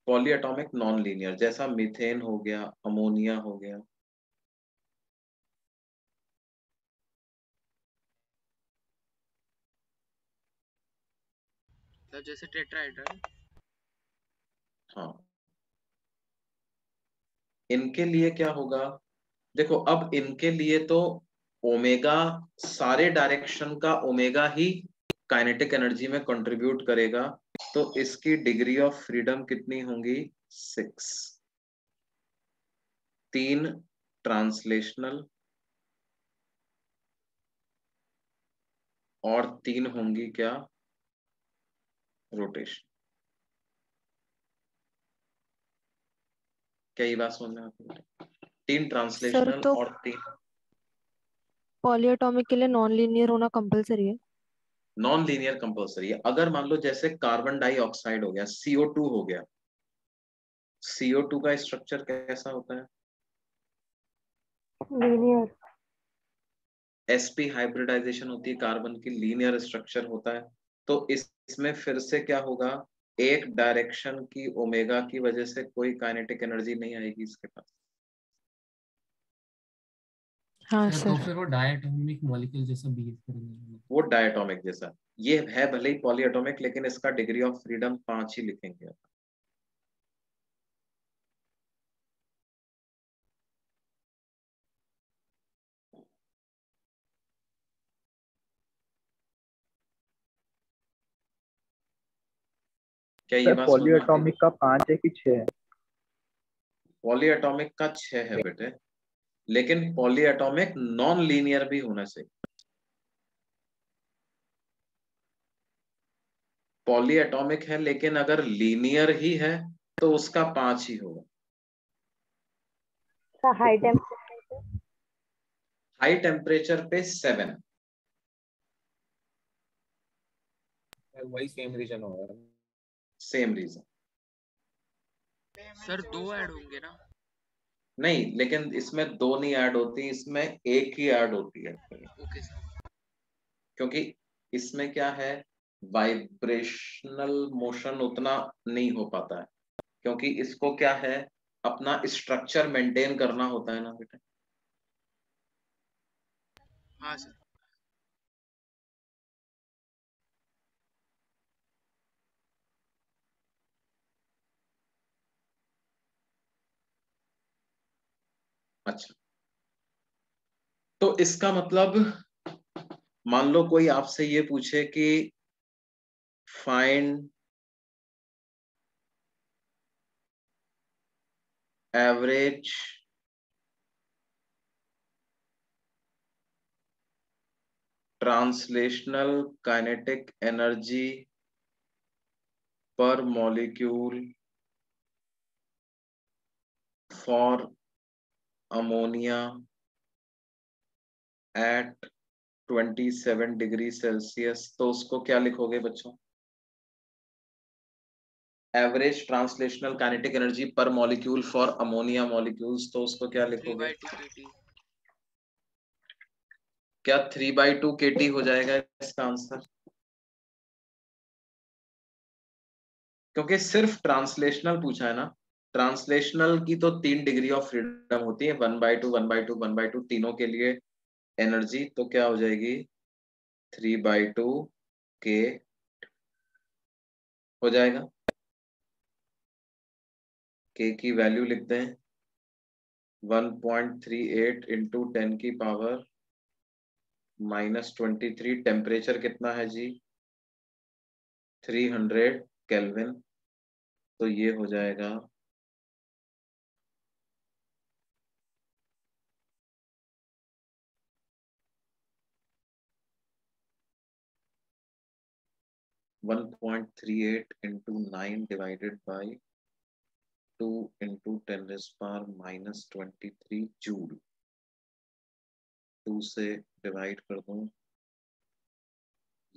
पॉलीएटॉमिक नॉन लीनियर, जैसा मीथेन हो गया, अमोनिया हो गया। तो जैसे टेट्राहेड्रल। हाँ, इनके लिए क्या होगा, देखो अब इनके लिए तो ओमेगा, सारे डायरेक्शन का ओमेगा ही काइनेटिक एनर्जी में कंट्रीब्यूट करेगा, तो इसकी डिग्री ऑफ फ्रीडम कितनी होंगी, 6। 3 ट्रांसलेशनल और 3 होंगी क्या, रोटेशन। क्या ये बात समझ में आती है? 3 सर ट्रांसलेशनल तो और 3 पॉलीएटॉमिक के लिए नॉन लीनियर होना कंपलसरी है? नॉन लीनियर कंपल्सरी है। अगर मान लो जैसे कार्बन डाइऑक्साइड हो गया, CO2 हो गया, CO2 का स्ट्रक्चर कैसा होता है, लीनियर। sp हाइब्रिडाइजेशन होती है कार्बन की, लीनियर स्ट्रक्चर होता है। तो इसमें फिर से क्या होगा, एक डायरेक्शन की ओमेगा की वजह से कोई काइनेटिक एनर्जी नहीं आएगी इसके पास। हाँ सर तो सर। फिर वो डायटोमिक मॉलिक्यूल जैसा बिहेव करेंगे। वो डायटोमिक जैसा, ये है भले ही पॉलीएटॉमिक, लेकिन इसका डिग्री ऑफ फ्रीडम 5 ही लिखेंगे। क्या ये सर बात समझ में आती है? पॉलीएटॉमिक का 5 है कि 6 है? पॉलीएटॉमिक का 6 है बेटे, लेकिन पॉलीएटॉमिक नॉन लीनियर भी होना चाहिए। पॉलीएटॉमिक है लेकिन अगर लीनियर ही है तो उसका 5 ही होगा। High temperature. हाई टेम्परेचर पे 7। वही सेम रीजन होगा। Same reason. सर 2 ऐड होंगे ना? नहीं, लेकिन इसमें 2 नहीं ऐड होती, इसमें एक ही ऐड होती है। Okay sir. क्योंकि इसमें क्या है, वाइब्रेशनल मोशन उतना नहीं हो पाता है, क्योंकि इसको क्या है, अपना स्ट्रक्चर मेंटेन करना होता है ना बेटा। हाँ सर। अच्छा, तो इसका मतलब मान लो कोई आपसे ये पूछे कि find average translational kinetic energy per molecule for ammonia at 27 degree Celsius, तो उसको क्या लिखोगे बच्चों, average translational kinetic energy per molecule for ammonia molecules, तो उसको क्या लिखोगे, 3/2 kT। क्या 3/2 kT हो जाएगा इसका आंसर? क्योंकि सिर्फ ट्रांसलेशनल पूछा है ना, ट्रांसलेशनल की तो 3 डिग्री ऑफ फ्रीडम होती है, 1/2 1/2 1/2 तीनों के लिए एनर्जी, तो क्या हो जाएगी 3/2 के हो जाएगा। के की वैल्यू लिखते हैं 1.38 इंटू 10 की पावर -23। टेम्परेचर कितना है जी, 300 केल्विन, तो ये हो जाएगा 1.38 into 9 divided by 2 into 10⁻⁻23 joule. 2 से डिवाइड कर दूं,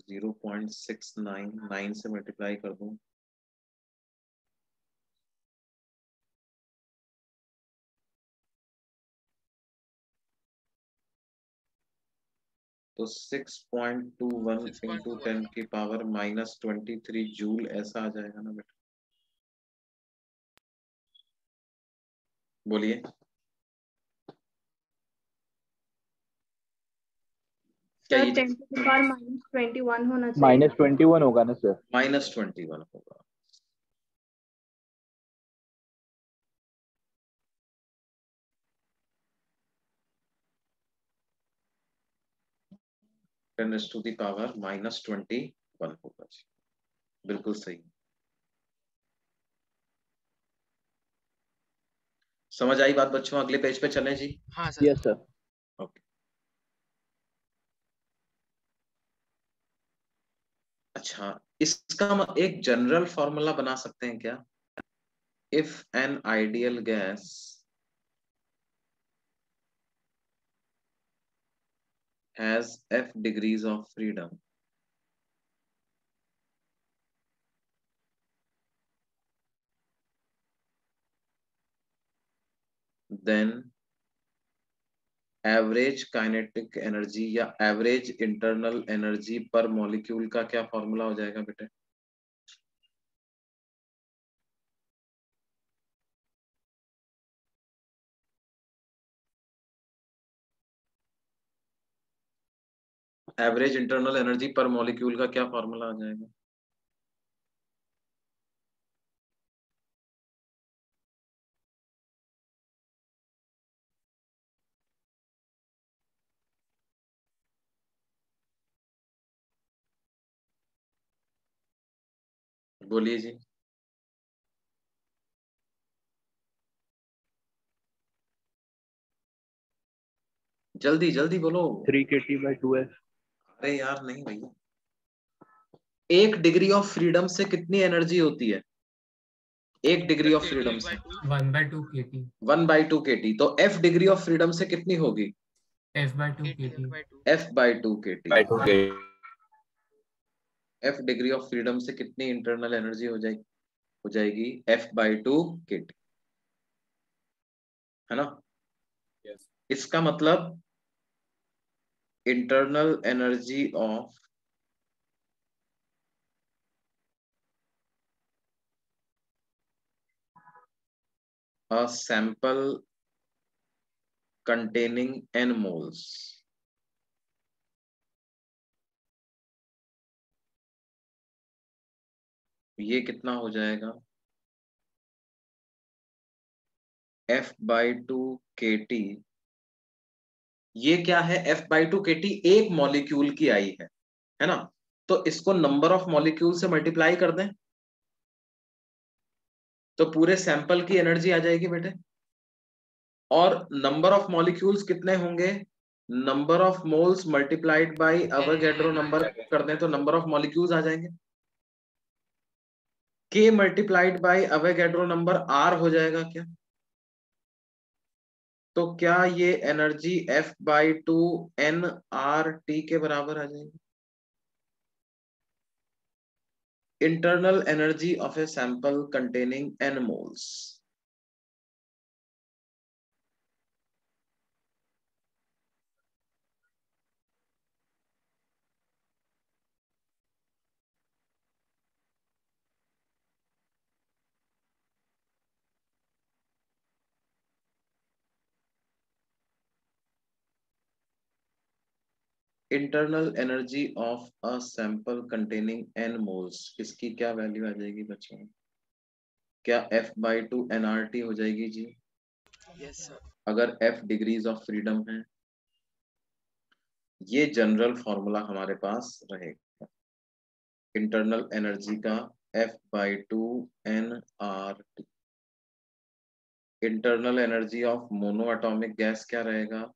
0.69, 9 से मल्टीप्लाई कर दूं, तो 6.21 इंटू 10 की पावर -23 जूल ऐसा आ जाएगा ना बेटा। बोलिए। क्या सर ये 10 to the power -21 होना चाहिए। -21 होगा ना सर? -21 होगा। -21 होगा जी, बिल्कुल सही। समझ आई बात बच्चों? अगले पेज पे चलें जी। हाँ सर। Yes sir. ओके। अच्छा, इसका एक जनरल फॉर्मूला बना सकते हैं क्या? If an ideal gas has f degrees of freedom, then average kinetic energy या average internal energy per molecule का क्या फॉर्मूला हो जाएगा बेटे? Average internal energy per molecule का क्या फॉर्मूला आ जाएगा? बोलिए जी। जल्दी जल्दी बोलो। 3 kT/2s। अरे यार नहीं भैया, 1 डिग्री ऑफ फ्रीडम से कितनी एनर्जी होती है? 1 डिग्री ऑफ फ्रीडम से 1/2 kT। 1/2 kT। तो F डिग्री ऑफ फ्रीडम से कितनी होगी? F/2 kT। F/2 kT। by 2 kT। F degree of freedom से कितनी इंटरनल एनर्जी हो जाएगी? हो जाएगी F/2 kT, है ना? Yes। इसका मतलब internal energy of a sample containing n moles ये कितना हो जाएगा? F/2 kT। ये क्या है? F/2 kT एक मॉलिक्यूल की आई है ना? तो इसको नंबर ऑफ मॉलिक्यूल से मल्टीप्लाई कर दें तो पूरे सैंपल की एनर्जी आ जाएगी बेटे। और नंबर ऑफ मॉलिक्यूल्स कितने होंगे? Number of moles multiplied by Avogadro number कर दें तो नंबर ऑफ मॉलिक्यूल्स आ जाएंगे। K multiplied by Avogadro number R हो जाएगा क्या? तो क्या ये एनर्जी F/2 nRT के बराबर आ जाएगी? Internal energy of a sample containing n moles. Internal energy of a sample containing n moles, इसकी क्या वैल्यू आ जाएगी बच्चों? क्या F/2 nRT हो जाएगी जी? Yes sir. अगर F डिग्रीज ऑफ फ्रीडम है, ये जनरल फॉर्मूला हमारे पास रहेगा इंटरनल एनर्जी का F/2 nRT। Internal energy of mono atomic gas क्या रहेगा?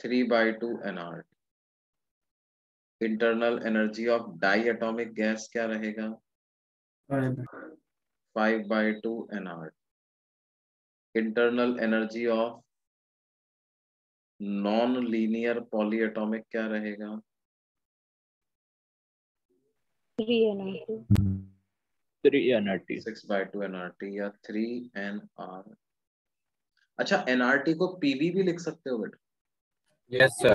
3/2 nRT। Internal energy of di atomic gas क्या रहेगा? 5/2 nRT। Internal energy of non linear poly atomic क्या रहेगा? 3 nRT। 6/2 nRT या 3 nR। अच्छा, nRT को पीवी भी लिख सकते हो बेटा? Yes sir।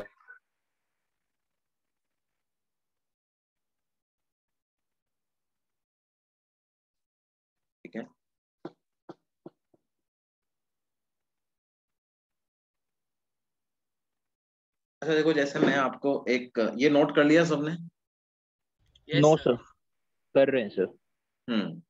ठीक है। अच्छा देखो, जैसे मैं आपको एक, ये नोट कर लिया सबने? Yes no sir. सर, कर रहे हैं सर। हम्म।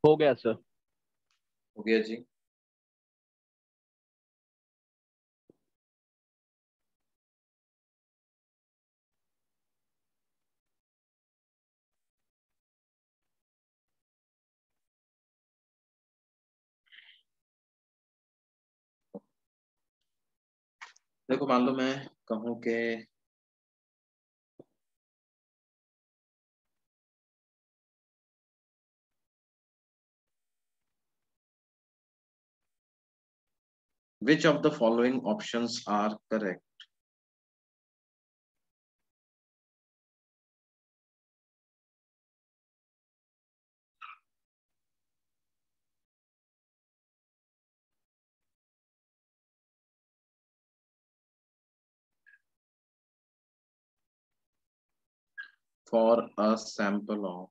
हो गया सर। हो गया जी। देखो मान लो मैं कहूं कि which of the following options are correct? For a sample of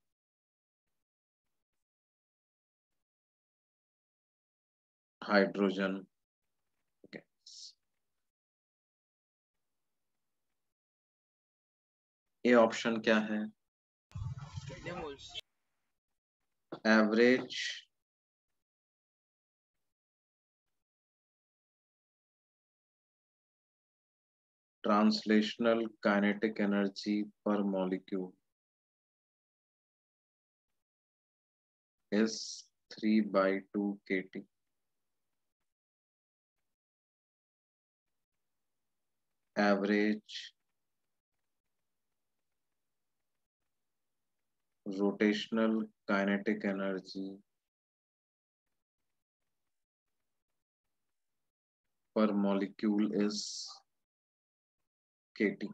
hydrogen gas. ये ऑप्शन क्या है? कितने moles? Average translational kinetic energy per molecule is 3/2 kT. Average rotational kinetic energy per molecule is kT.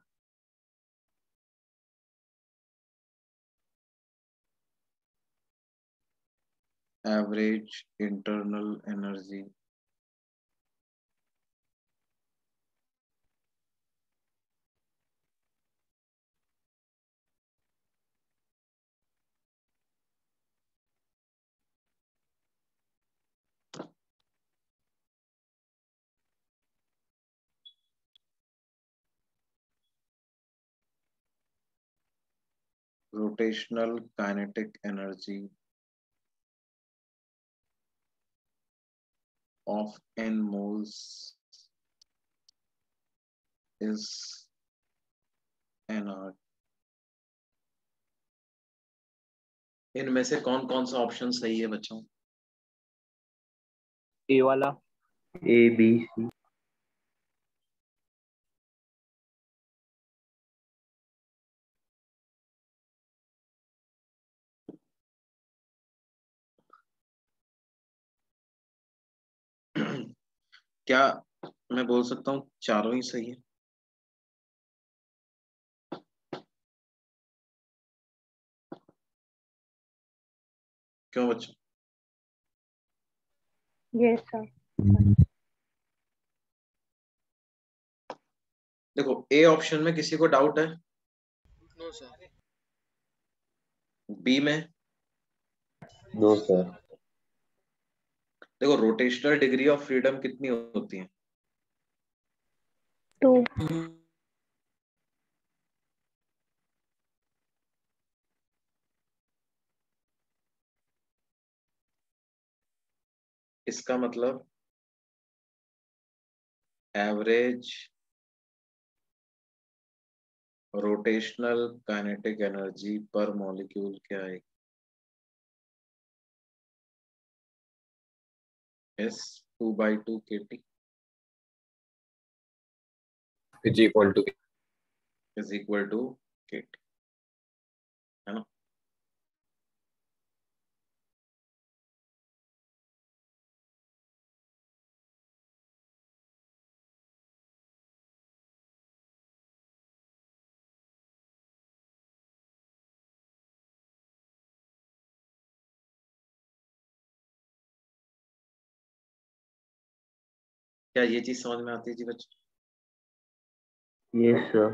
Average internal energy rotational kinetic energy of n moles is nr. इनमें से कौन कौन सा option सही है बच्चों? ए वाला। A B C. क्या मैं बोल सकता हूँ चारों ही सही है? क्यों बच्चों? Yes, sir. देखो ए ऑप्शन में किसी को डाउट है? No sir. बी में? No sir. देखो रोटेशनल डिग्री ऑफ फ्रीडम कितनी होती है? 2. इसका मतलब average rotational kinetic energy per molecule क्या है? Is 2/2 kT is equal to is equal to kT, है ना। क्या ये चीज समझ में आती है जी बच्चों? Yes sir.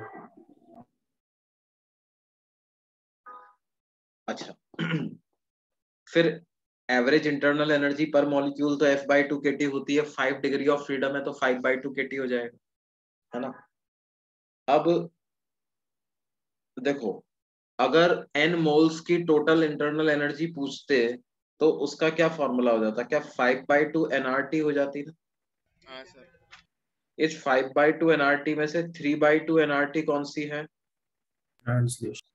अच्छा फिर average internal energy per molecule तो F/2 kT होती है। 5 डिग्री ऑफ फ्रीडम है तो 5/2 kT हो जाएगा, है ना। अब देखो, अगर n मोल्स की टोटल इंटरनल एनर्जी पूछते तो उसका क्या फॉर्मूला हो जाता? क्या 5/2 nRT हो जाती ना। हाँ सर। इस 5/2 nRT में से 3/2 nRT कौन सी है? ट्रांसलेशन।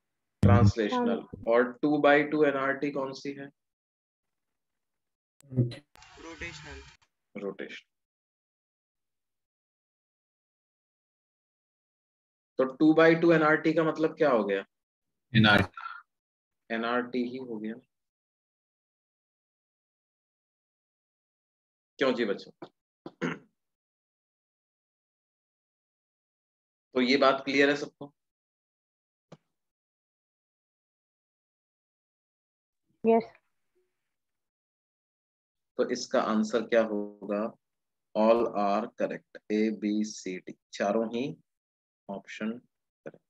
ट्रांसलेशनल। और 2/2 nRT कौन सी है? रोटेशनल। रोटेशन। तो 2/2 nRT का मतलब क्या हो गया? nRT ही हो गया। क्यों जी बच्चों? तो ये बात क्लियर है सबको? यस। तो इसका आंसर क्या होगा? ऑल आर करेक्ट, ABCD चारों ही ऑप्शन करेक्ट।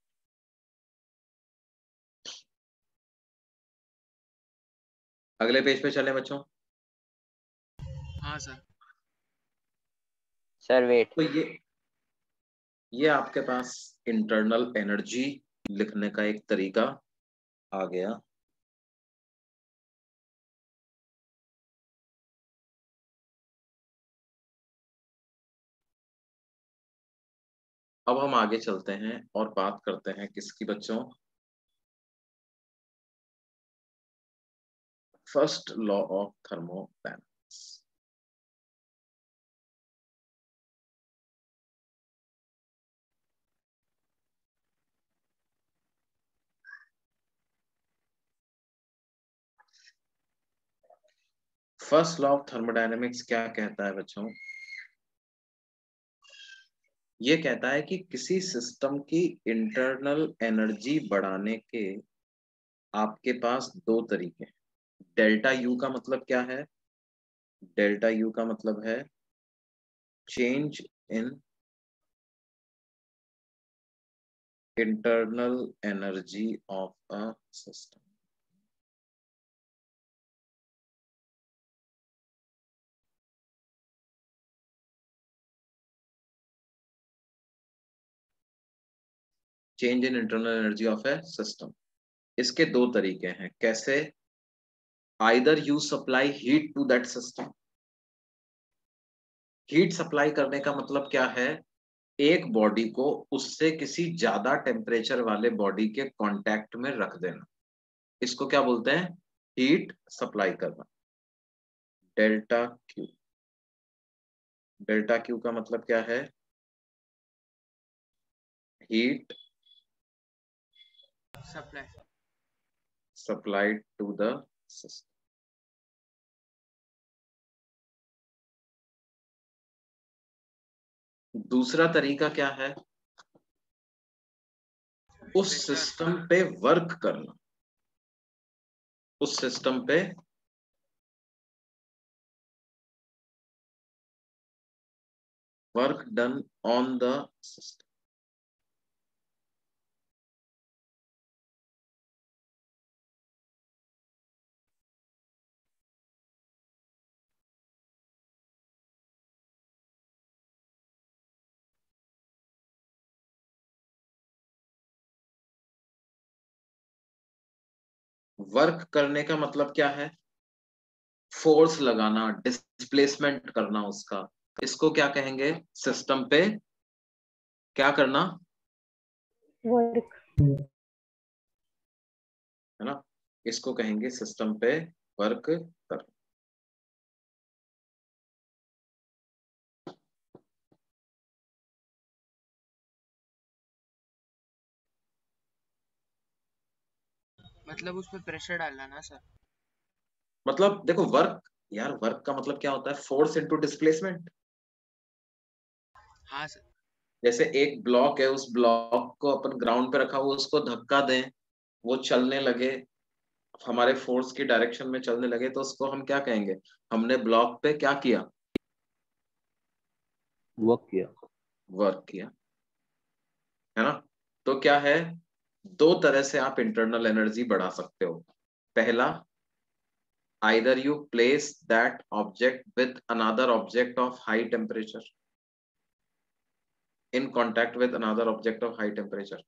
अगले पेज पे चले बच्चों। हाँ सर। सर वेट, तो ये आपके पास इंटरनल एनर्जी लिखने का एक तरीका आ गया। अब हम आगे चलते हैं और बात करते हैं किसकी बच्चों? First law of thermodynamics. First law of thermodynamics क्या कहता है बच्चों? ये कहता है कि किसी सिस्टम की इंटरनल एनर्जी बढ़ाने के आपके पास दो तरीके हैं। डेल्टा यू का मतलब क्या है? डेल्टा यू का मतलब है change in internal energy of a system. Change in internal energy of a system. इसके दो तरीके हैं। कैसे? Either you supply heat to that system. Heat supply करने का मतलब क्या है? एक बॉडी को उससे किसी ज्यादा टेम्परेचर वाले बॉडी के कांटेक्ट में रख देना, इसको क्या बोलते हैं? हीट सप्लाई करना। Delta Q. डेल्टा क्यू का मतलब क्या है? Heat supply. Supplied to the system. दूसरा तरीका क्या है? उस सिस्टम पे वर्क करना। उस सिस्टम पे work done on the system. Work करने का मतलब क्या है? फोर्स लगाना, डिस्प्लेसमेंट करना उसका, इसको क्या कहेंगे? सिस्टम पे क्या करना, वर्क। है ना, इसको कहेंगे सिस्टम पे वर्क करना। मतलब उस पर प्रेशर डालना ना सर। मतलब देखो वर्क, यार वर्क का मतलब क्या होता है? Force into displacement. हाँ सर। जैसे एक ब्लॉक है, उस ब्लॉक को अपन ग्राउंड पे रखा हुआ, उसको धक्का दें, वो चलने लगे, हमारे फोर्स की डायरेक्शन में चलने लगे, तो उसको हम क्या कहेंगे? हमने ब्लॉक पे क्या किया? वर्क किया। वर्क किया, है ना? तो क्या है, दो तरह से आप इंटरनल एनर्जी बढ़ा सकते हो। पहला, either you place that object with another object of high temperature, in contact with another object of high temperature,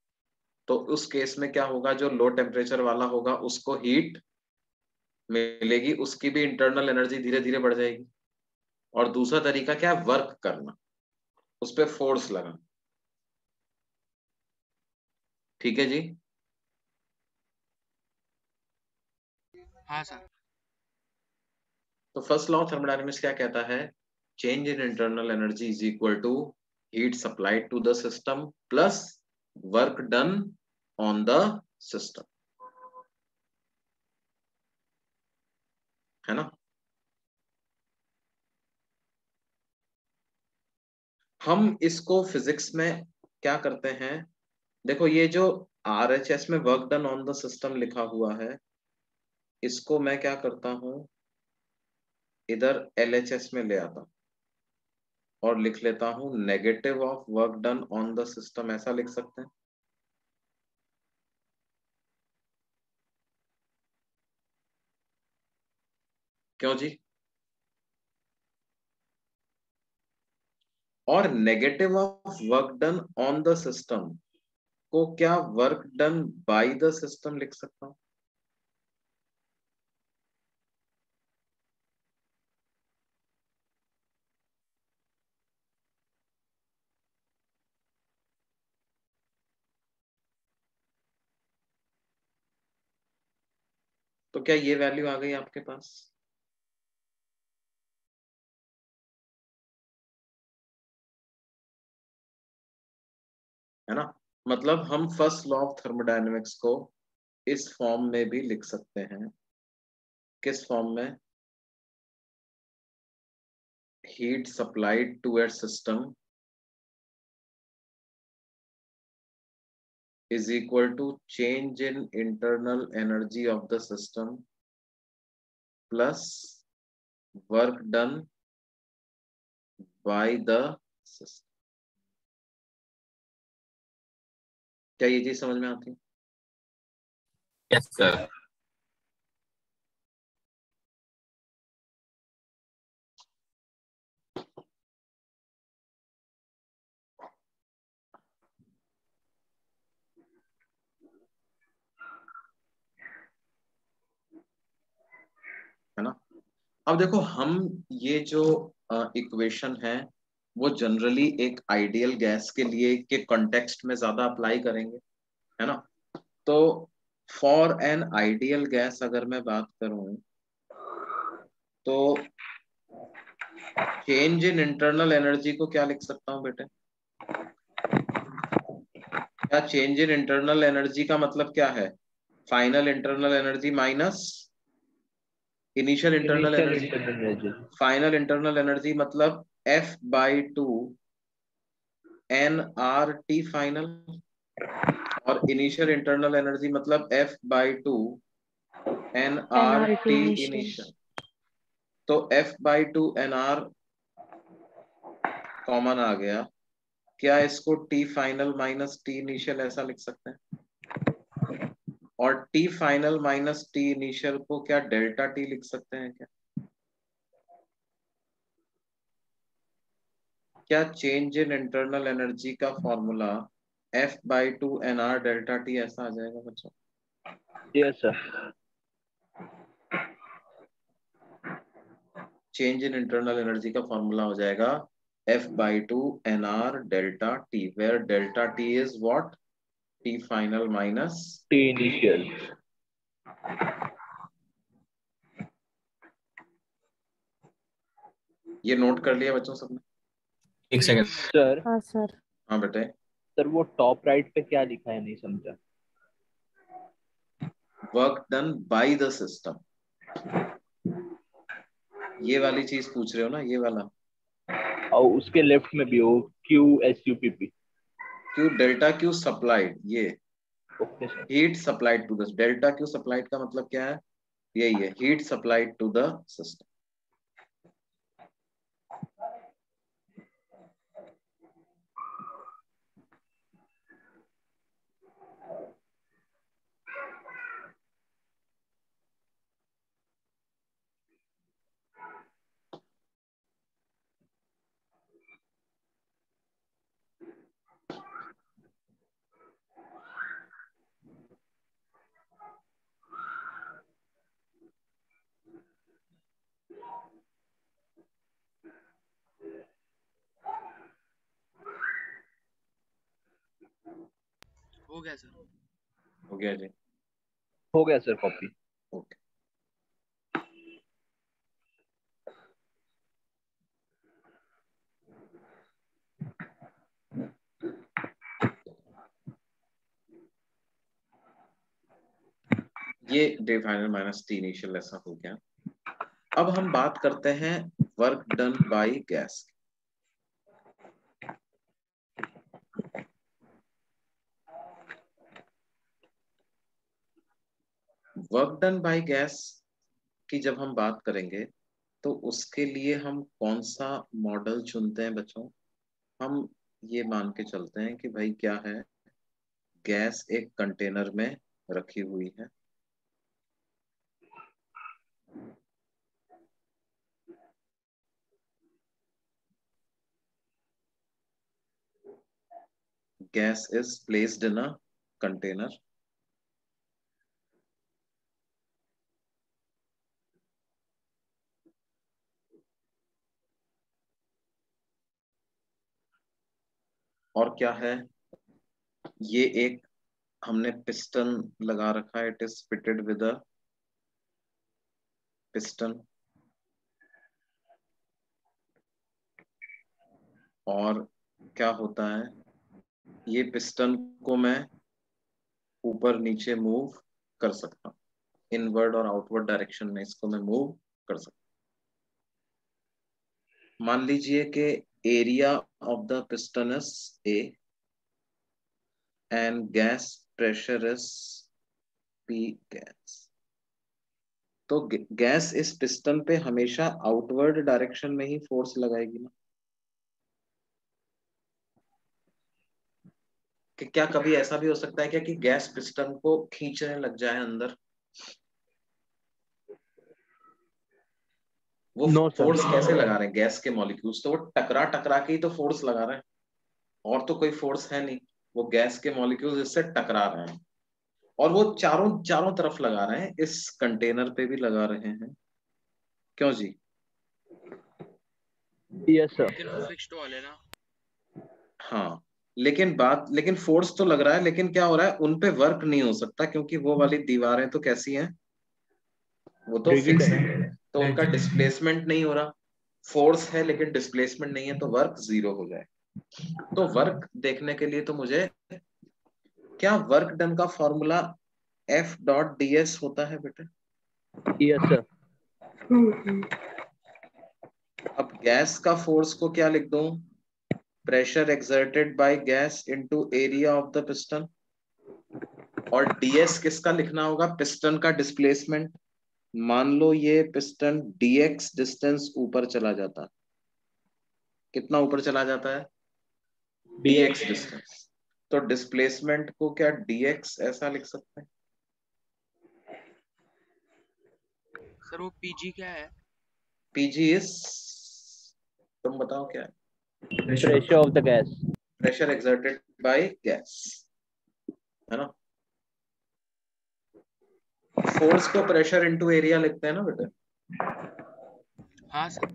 तो उस केस में क्या होगा, जो लो टेम्परेचर वाला होगा उसको हीट मिलेगी, उसकी भी इंटरनल एनर्जी धीरे धीरे बढ़ जाएगी। और दूसरा तरीका क्या है? वर्क करना, उस पर फोर्स लगाना। ठीक है जी। हाँ सर। तो फर्स्ट लॉ ऑफ थर्मोडायनेमिक्स क्या कहता है? Change in internal energy is equal to heat supplied to the system plus work done on the system, है ना? हम इसको फिजिक्स में क्या करते हैं? देखो ये जो RHS में work done on the system लिखा हुआ है, इसको मैं क्या करता हूं, इधर LHS में ले आता हूं और लिख लेता हूं negative of work done on the system, ऐसा लिख सकते हैं। क्यों जी? और negative of work done on the system को क्या work done by the system लिख सकता हूं? तो क्या ये वैल्यू आ गई आपके पास? है ना? मतलब हम फर्स्ट लॉ ऑफ थर्मोडायनेमिक्स को इस फॉर्म में भी लिख सकते हैं। किस फॉर्म में? Heat supplied to a system is equal to change in internal energy of the system plus work done by the system। क्या ये चीज समझ में आती है? Yes sir. है ना? अब देखो हम ये जो इक्वेशन है वो जनरली एक आइडियल गैस के लिए के कॉन्टेक्स्ट में ज्यादा अप्लाई करेंगे, है ना? तो फॉर एन आइडियल गैस अगर मैं बात करूं तो चेंज इन इंटरनल एनर्जी को क्या लिख सकता हूं बेटे? क्या चेंज इन इंटरनल एनर्जी का मतलब क्या है? Final internal energy minus initial internal energy. Final internal energy मतलब F/2 nRT फाइनल, और इनिशियल इंटरनल एनर्जी मतलब F/2 nRT इनिशियल। तो F/2 nR कॉमन आ गया, क्या इसको T final minus T initial ऐसा लिख सकते हैं? और T final minus T initial को क्या डेल्टा T लिख सकते हैं क्या? क्या चेंज इन इंटरनल एनर्जी का formula F/2 nR delta T ऐसा आ जाएगा बच्चों? Yes sir. Change in internal energy का फॉर्मूला हो जाएगा F/2 nR delta T, where delta T is what? T final minus T initial. ये नोट कर लिया बच्चों सबने? एक सेकंड सर। हाँ सर। हाँ बेटे। सर वो टॉप राइट पे क्या लिखा है नहीं समझा। Work done by the system, ये वाली चीज पूछ रहे हो ना, ये वाला। और उसके लेफ्ट में भी हो QSUPP। Q delta Q supplied, ये okay sir. Heat supplied to the, delta Q supplied का मतलब क्या है, यही है, heat supplied to the system. हो गया सर। हो गया जी। हो गया सर कॉपी। ओके, ये डे फाइनल माइनस टी इनिशियल ऐसा हो गया। अब हम बात करते हैं work done by gas. Work done by gas की जब हम बात करेंगे तो उसके लिए हम कौन सा मॉडल चुनते हैं बच्चों। हम ये मान के चलते हैं कि भाई क्या है, गैस एक कंटेनर में रखी हुई है, gas is placed in a container, और क्या है, ये एक हमने पिस्टन लगा रखा है, it is fitted with a piston, और क्या होता है, ये पिस्टन को मैं ऊपर नीचे मूव कर सकता हूँ, इनवर्ड और आउटवर्ड डायरेक्शन में इसको मैं मूव कर सकता हूँ। मान लीजिए कि area of the piston is A and gas pressure is P gas. तो गैस इस पिस्टन पे हमेशा आउटवर्ड डायरेक्शन में ही फोर्स लगाएगी ना, कि क्या कभी ऐसा भी हो सकता है क्या कि गैस पिस्टन को खींचने लग जाए अंदर। वो नो सर। फोर्स कैसे लगा रहे हैं गैस के मॉलिक्यूल्स, तो वो टकरा टकरा के ही तो फोर्स लगा रहे हैं, और तो कोई फोर्स है नहीं, वो गैस के मॉलिक्यूल्स इससे टकरा रहे हैं, और वो चारों चारों तरफ लगा रहे हैं, इस कंटेनर पे भी लगा रहे हैं, क्यों जी। Yes sir. लेकिन वो फिक्स्ड वाले ना। हाँ, लेकिन फोर्स तो लग रहा है, लेकिन क्या हो रहा है, उन पे वर्क नहीं हो सकता, क्योंकि वो वाली दीवारें तो कैसी हैं, वो तो रिजिड फिक्स है। है, तो उनका डिस्प्लेसमेंट नहीं हो रहा, फोर्स है लेकिन डिस्प्लेसमेंट नहीं है, तो वर्क जीरो हो जाए। तो वर्क देखने के लिए तो मुझे, क्या वर्क डन का फॉर्मूला F.ds होता है बेटे। Yes sir. अब गैस का फोर्स को क्या लिख दूं, pressure exerted by gas into area of the piston, और ds किसका लिखना होगा, पिस्टन का डिस्प्लेसमेंट। मान लो ये पिस्टन dx डिस्टेंस ऊपर चला जाता, कितना ऊपर चला जाता है, dx डिस्टेंस, तो डिस्प्लेसमेंट को क्या dx ऐसा लिख सकते हैं। सर वो पीजी क्या है? pg इज, तुम बताओ क्या है, pressure of the gas. Pressure exerted by gas, है ना। फोर्स को प्रेशर इनटू एरिया लिखते हैं ना बेटे। हाँ सर।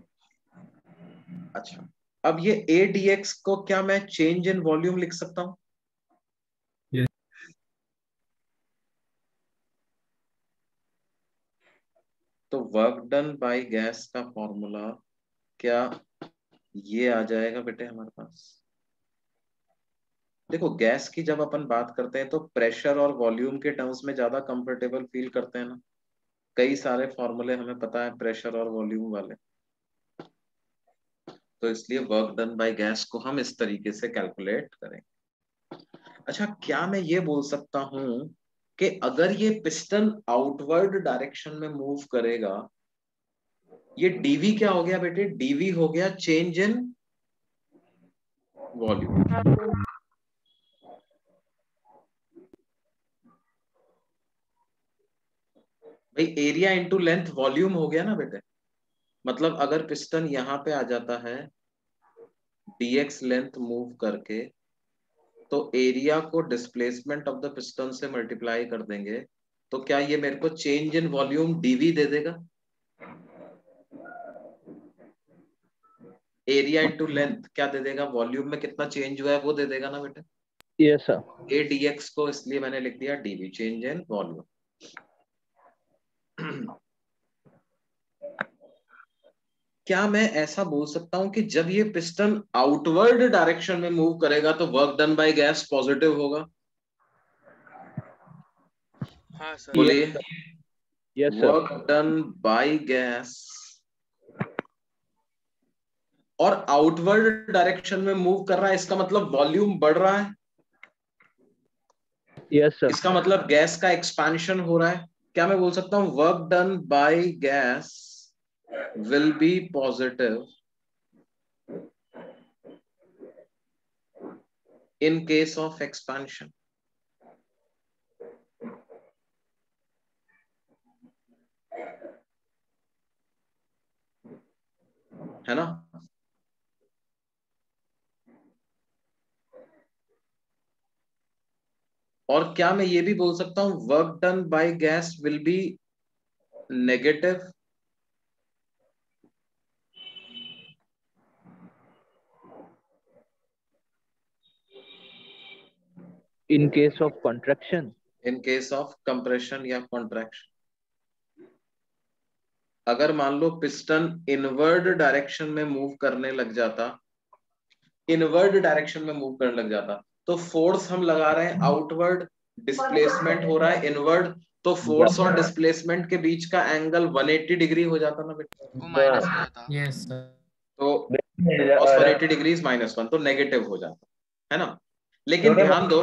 अच्छा, अब ये ADX को क्या मैं चेंज इन वॉल्यूम लिख सकता हूं, तो वर्क डन बाय गैस का फॉर्मूला क्या ये आ जाएगा बेटे हमारे पास, देखो गैस की जब अपन बात करते हैं तो प्रेशर और वॉल्यूम के टर्म्स में ज्यादा कंफर्टेबल फील करते हैं ना। कई सारे फॉर्मूले हमें पता है प्रेशर और वॉल्यूम वाले, तो इसलिए वर्क डन बाय गैस को हम इस तरीके से कैलकुलेट करेंगे। अच्छा, क्या मैं ये बोल सकता हूं कि अगर ये पिस्टन आउटवर्ड डायरेक्शन में मूव करेगा, ये डीवी क्या हो गया बेटे? डीवी हो गया चेंज इन वॉल्यूम। भाई एरिया इंटू लेंथ वॉल्यूम हो गया ना बेटे। मतलब अगर पिस्टन यहां पे आ जाता है dx लेंथ मूव करके, तो एरिया को डिस्प्लेसमेंट ऑफ द पिस्टन से मल्टीप्लाई कर देंगे, तो क्या ये मेरे को चेंज इन वॉल्यूम डीवी दे देगा? एरिया इंटू लेंथ क्या दे देगा? वॉल्यूम में कितना चेंज हुआ है वो दे देगा ना बेटे। Yes sir. ए dx को इसलिए मैंने लिख दिया डीवी, चेंज इन वॉल्यूम। क्या मैं ऐसा बोल सकता हूं कि जब ये पिस्टन आउटवर्ड डायरेक्शन में मूव करेगा तो work done by gas positive होगा? हाँ सर। बोलिए। Yes sir. Work done by gas और आउटवर्ड डायरेक्शन में मूव कर रहा है, इसका मतलब वॉल्यूम बढ़ रहा है। Yes sir. इसका मतलब गैस का एक्सपेंशन हो रहा है। क्या मैं बोल सकता हूं work done by gas will be positive in case of expansion? है ना? और क्या मैं ये भी बोल सकता हूं work done by gas will be negative in case of contraction? In case of compression या कॉन्ट्रैक्शन? अगर मान लो पिस्टन इनवर्ड डायरेक्शन में मूव करने लग जाता, इनवर्ड डायरेक्शन में मूव करने लग जाता, तो फोर्स हम लगा रहे हैं आउटवर्ड, डिस्प्लेसमेंट हो रहा है इनवर्ड, तो फोर्स और डिस्प्लेसमेंट के बीच का एंगल 180 डिग्री हो जाता ना बेटा। वो माइनस हो जाता। Yes sir. तो cos 180 डिग्री -1, तो नेगेटिव हो जाता है ना। लेकिन ध्यान दो,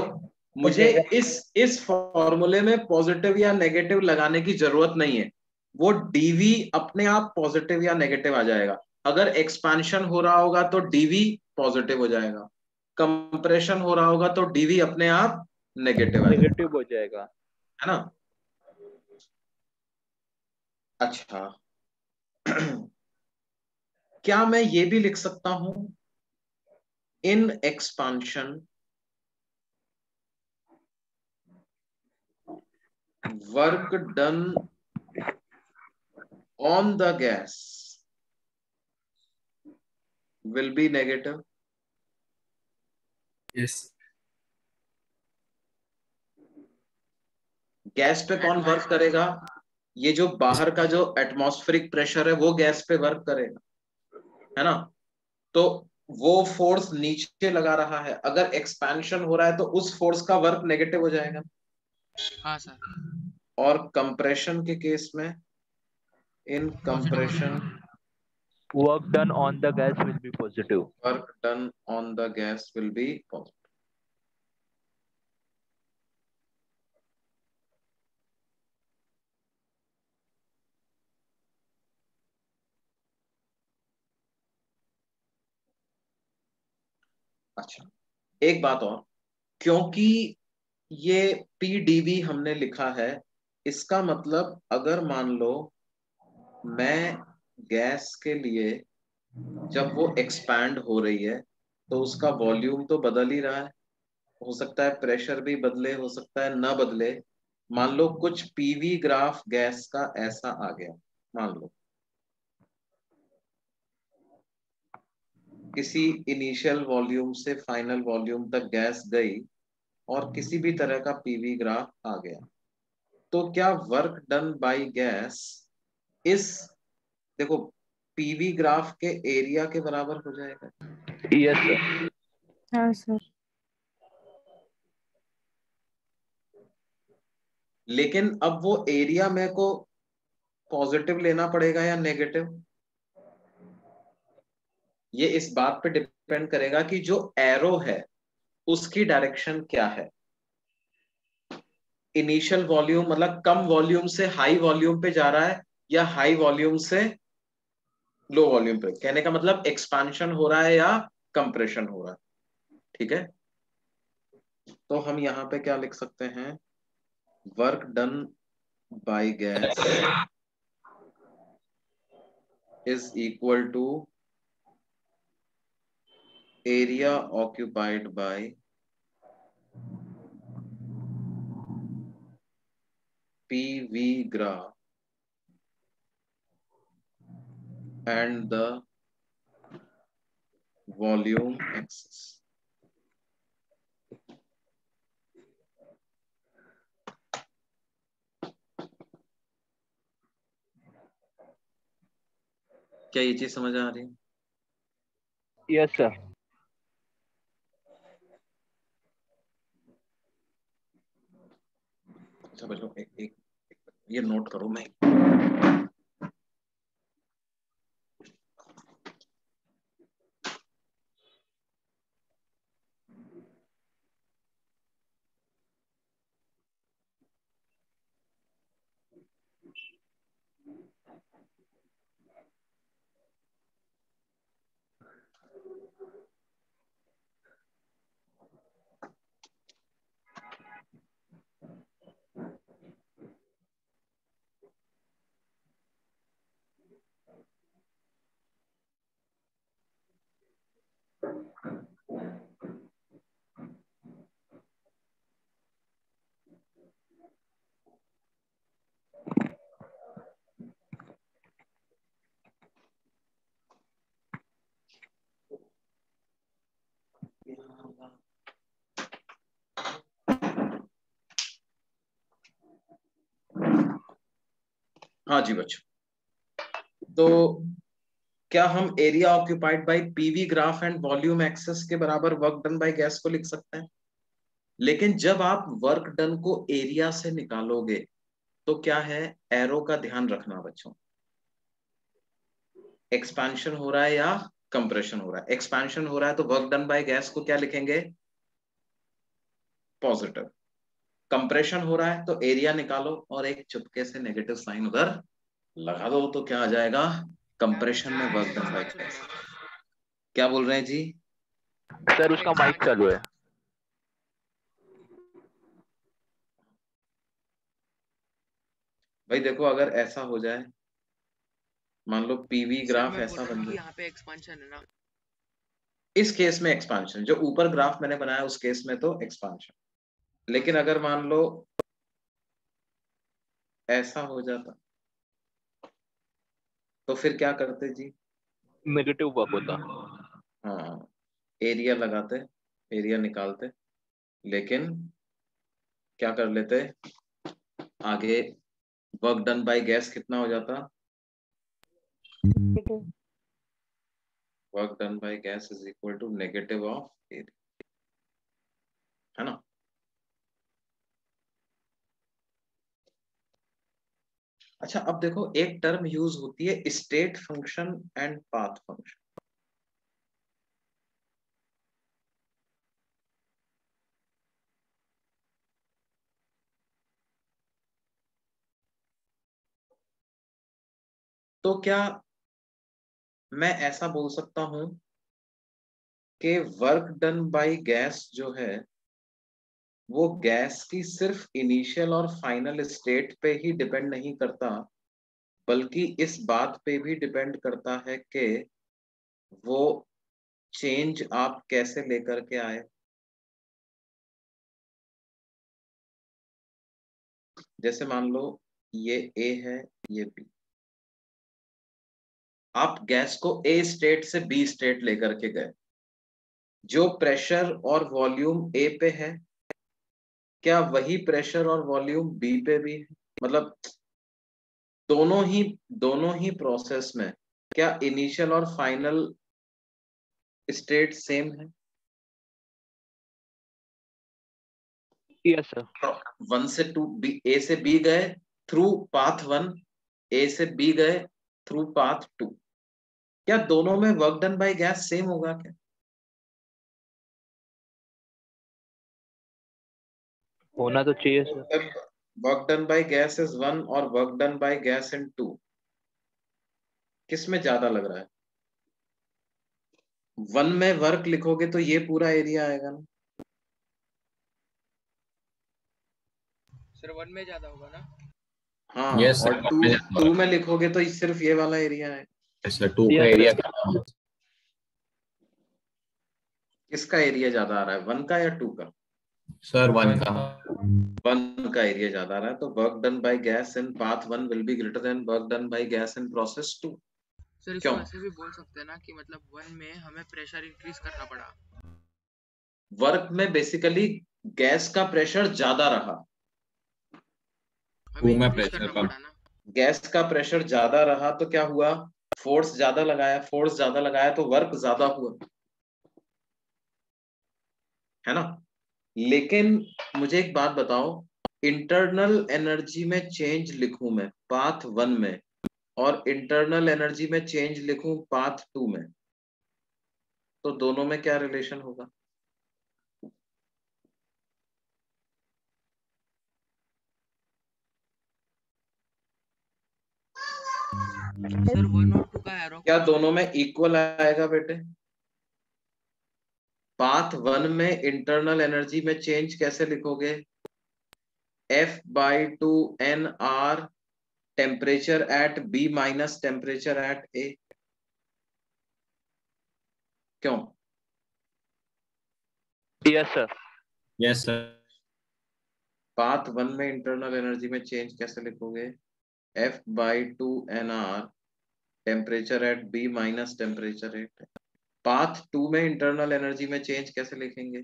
मुझे इस फॉर्मूले में पॉजिटिव या नेगेटिव लगाने की जरूरत नहीं है। वो डीवी अपने आप पॉजिटिव या नेगेटिव आ जाएगा। अगर एक्सपेंशन हो रहा होगा तो डीवी पॉजिटिव हो जाएगा, कंप्रेशन हो रहा होगा तो डीवी अपने आप नेगेटिव आ जाएगा, नेगेटिव हो जाएगा, है ना। अच्छा क्या मैं ये भी लिख सकता हूं in expansion work done on the gas will be negative? Yes. Gas पे कौन वर्क करेगा? ये जो बाहर का जो एटमॉस्फेरिक प्रेशर है वो गैस पे वर्क करेगा, है ना। तो वो फोर्स नीचे लगा रहा है, अगर एक्सपेंशन हो रहा है तो उस फोर्स का वर्क नेगेटिव हो जाएगा। हाँ सर। और कंप्रेशन के केस में, इन compression work done on the gas will be positive. Work done on the gas will be positive. अच्छा, एक बात और, क्योंकि ये पीडीवी हमने लिखा है, इसका मतलब अगर मान लो मैं गैस के लिए जब वो एक्सपैंड हो रही है तो उसका वॉल्यूम तो बदल ही रहा है, हो सकता है प्रेशर भी बदले, हो सकता है ना बदले। मान लो कुछ पीवी ग्राफ गैस का ऐसा आ गया, मान लो किसी इनिशियल वॉल्यूम से फाइनल वॉल्यूम तक गैस गई और किसी भी तरह का पीवी ग्राफ आ गया, तो क्या वर्क डन बाय गैस इस, देखो पीवी ग्राफ के एरिया के बराबर हो जाएगा? Yes sir. हाँ सर। लेकिन अब वो एरिया मेरे को पॉजिटिव लेना पड़ेगा या नेगेटिव, ये इस बात पे डिपेंड करेगा कि जो एरो है उसकी डायरेक्शन क्या है। इनिशियल वॉल्यूम मतलब कम वॉल्यूम से हाई वॉल्यूम पे जा रहा है या हाई वॉल्यूम से लो वॉल्यूम पे, कहने का मतलब एक्सपांशन हो रहा है या कंप्रेशन हो रहा है। ठीक है, तो हम यहां पे क्या लिख सकते हैं, work done by gas is equal to area occupied by PV graph and the volume axis। क्या ये चीज समझ आ रही है? Yes sir. अच्छा बच्चों एक ये नोट करो, मैं हाँ जी बच्चों, तो क्या हम area occupied by PV graph and volume axis के बराबर वर्क डन बाय गैस को लिख सकते हैं। लेकिन जब आप वर्क डन को एरिया से निकालोगे तो क्या है, एरो का ध्यान रखना बच्चों, एक्सपेंशन हो रहा है या कंप्रेशन हो रहा है। एक्सपेंशन हो रहा है तो वर्क डन बाय गैस को क्या लिखेंगे, पॉजिटिव। कंप्रेशन हो रहा है तो एरिया निकालो और एक चुपके से नेगेटिव साइन उधर लगा दो, तो क्या आ जाएगा, कंप्रेशन में वर्क डन बाय गैस। क्या बोल रहे हैं जी? सर उसका माइक चालू है। भाई देखो, अगर ऐसा हो जाए, मान लो पीवी सर ग्राफ मैं बोल ऐसा रहा हूँ बन कि जाए, यहाँ पे एक्सपांशन है ना। इस केस में एक्सपांशन, जो ऊपर ग्राफ मैंने बनाया उस केस में तो एक्सपांशन। हाँ लेकिन सर। अगर मान लो ऐसा हो जाता तो फिर क्या करते जी? नेगेटिव वर्क होता। हाँ, एरिया लगाते, एरिया निकालते, लेकिन क्या कर लेते, आगे वर्क डन बाय गैस कितना हो जाता, negative. Work done by gas is equal to negative of area, है ना। अच्छा अब देखो, एक टर्म यूज होती है state function and path function. तो क्या मैं ऐसा बोल सकता हूं कि वर्क डन बाय गैस जो है वो गैस की सिर्फ इनिशियल और फाइनल स्टेट पे ही डिपेंड नहीं करता, बल्कि इस बात पे भी डिपेंड करता है कि वो चेंज आप कैसे लेकर के आए। जैसे मान लो ये ए है, ये बी, आप गैस को ए स्टेट से बी स्टेट लेकर के गए, जो प्रेशर और वॉल्यूम ए पे है क्या वही प्रेशर और वॉल्यूम बी पे भी है? मतलब दोनों ही प्रोसेस में क्या इनिशियल और फाइनल स्टेट सेम है? Yes sir. 1 से 2 A से B गए थ्रू पाथ 1, A से B गए थ्रू पाथ 2, क्या दोनों में work done by gas same होगा क्या? होना तो चाहिए sir. Work done by gas is 1 और work done by gas in 2, किस में ज्यादा लग रहा है? 1 में वर्क लिखोगे तो ये पूरा एरिया आएगा ना। सर 1 में ज्यादा होगा ना? हाँ Yes, sir. और 2 में लिखोगे तो सिर्फ ये वाला एरिया है। सर 2 का Yes, एरिया sir. क्या है? किसका एरिया ज्यादा आ रहा है, 1 का या 2 का? सर 1 का। 1 का एरिया ज्यादा आ रहा है, तो work done by gas in path 1 will be greater than work done by gas in process 2। Sir इसको क्यों? ऐसे भी बोल सकते हैं ना कि मतलब 1 में हमें प्रेशर इंक्रीज करना पड़ा। वर्क में बेसिकली गैस का प्रेशर ज्यादा रहा, हमें 2 में इंक्रीज प्रेशर करना कम। पड़ा ना। गैस का प्रेशर ज्यादा रहा तो क्या हुआ, फोर्स ज्यादा लगाया तो वर्क ज्यादा हुआ, है ना। लेकिन मुझे एक बात बताओ, इंटरनल एनर्जी में चेंज लिखूं मैं पाथ 1 में और इंटरनल एनर्जी में चेंज लिखूं पाथ 2 में, तो दोनों में क्या रिलेशन होगा? सर 1 और 2 का एरो क्या दोनों में इक्वल आएगा बेटे? पाथ 1 में इंटरनल एनर्जी में चेंज कैसे लिखोगे, F/2 NR temperature at B minus temperature at A। क्यों? Yes sir. Yes sir. Path 1 में इंटरनल एनर्जी में चेंज कैसे लिखोगे, F/2 NR temperature at B minus temperature at. Path 2 में इंटरनल एनर्जी में चेंज कैसे लिखेंगे,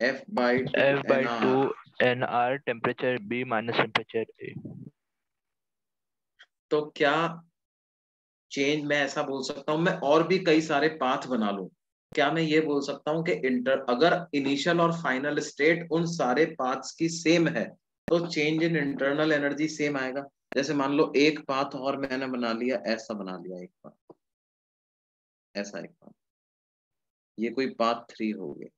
F/2 F/2 NR। NR temperature B minus temperature A। तो क्या चेंज मैं ऐसा बोल सकता हूं, मैं और भी कई सारे पाथ बना लूं, क्या मैं ये बोल सकता हूं कि अगर इनिशियल और फाइनल स्टेट उन सारे पाथ्स की सेम है तो change in internal energy same आएगा? जैसे मान लो एक पाथ और मैंने बना लिया, ऐसा बना लिया एक पाथ, ऐसा एक पाथ, ये कोई पाथ 3 हो गया,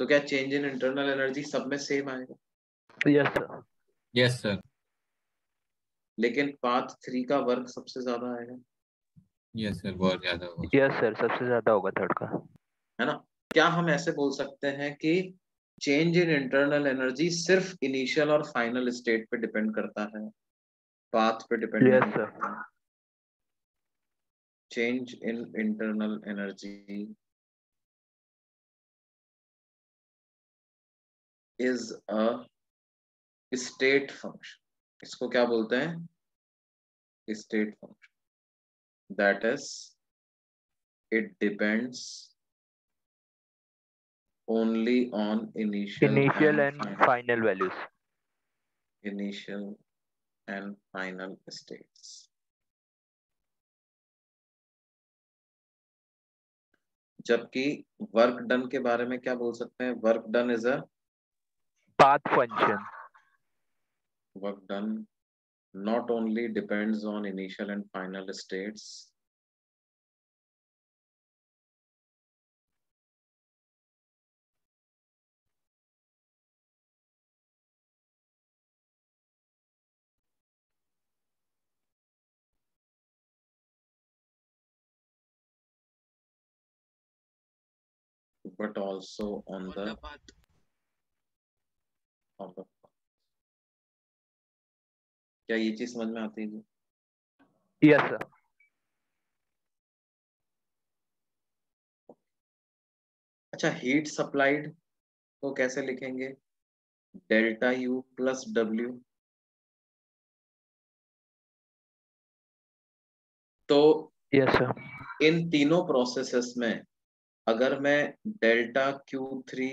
तो क्या चेंज इन इंटरनल एनर्जी सब में सेम आएगा? Yes sir. Yes sir. लेकिन पाथ 3 का वर्क सबसे ज्यादा आएगा, यस सर, बहुत ज्यादा होगा। यस सर, सबसे ज्यादा होगा थर्ड का, है ना। क्या हम ऐसे बोल सकते हैं कि चेंज इन इंटरनल एनर्जी सिर्फ इनिशियल और फाइनल स्टेट पे डिपेंड करता है, पाथ पे डिपेंड यस नहीं सर। करता? Change in internal energy is a state function, इसको क्या बोलते हैं, state function, that is it depends only on initial initial and and final, final values. initial and final states। जबकि work done के बारे में क्या बोल सकते हैं, work done is a path function. Work done not only depends on initial and final states, but also on the path। of the path। क्या ये चीज समझ में आती है जी? Yes sir. अच्छा, हीट सप्लाइड को कैसे लिखेंगे, डेल्टा U प्लस W। तो यस सर। इन तीनों प्रोसेसेस में अगर मैं delta Q3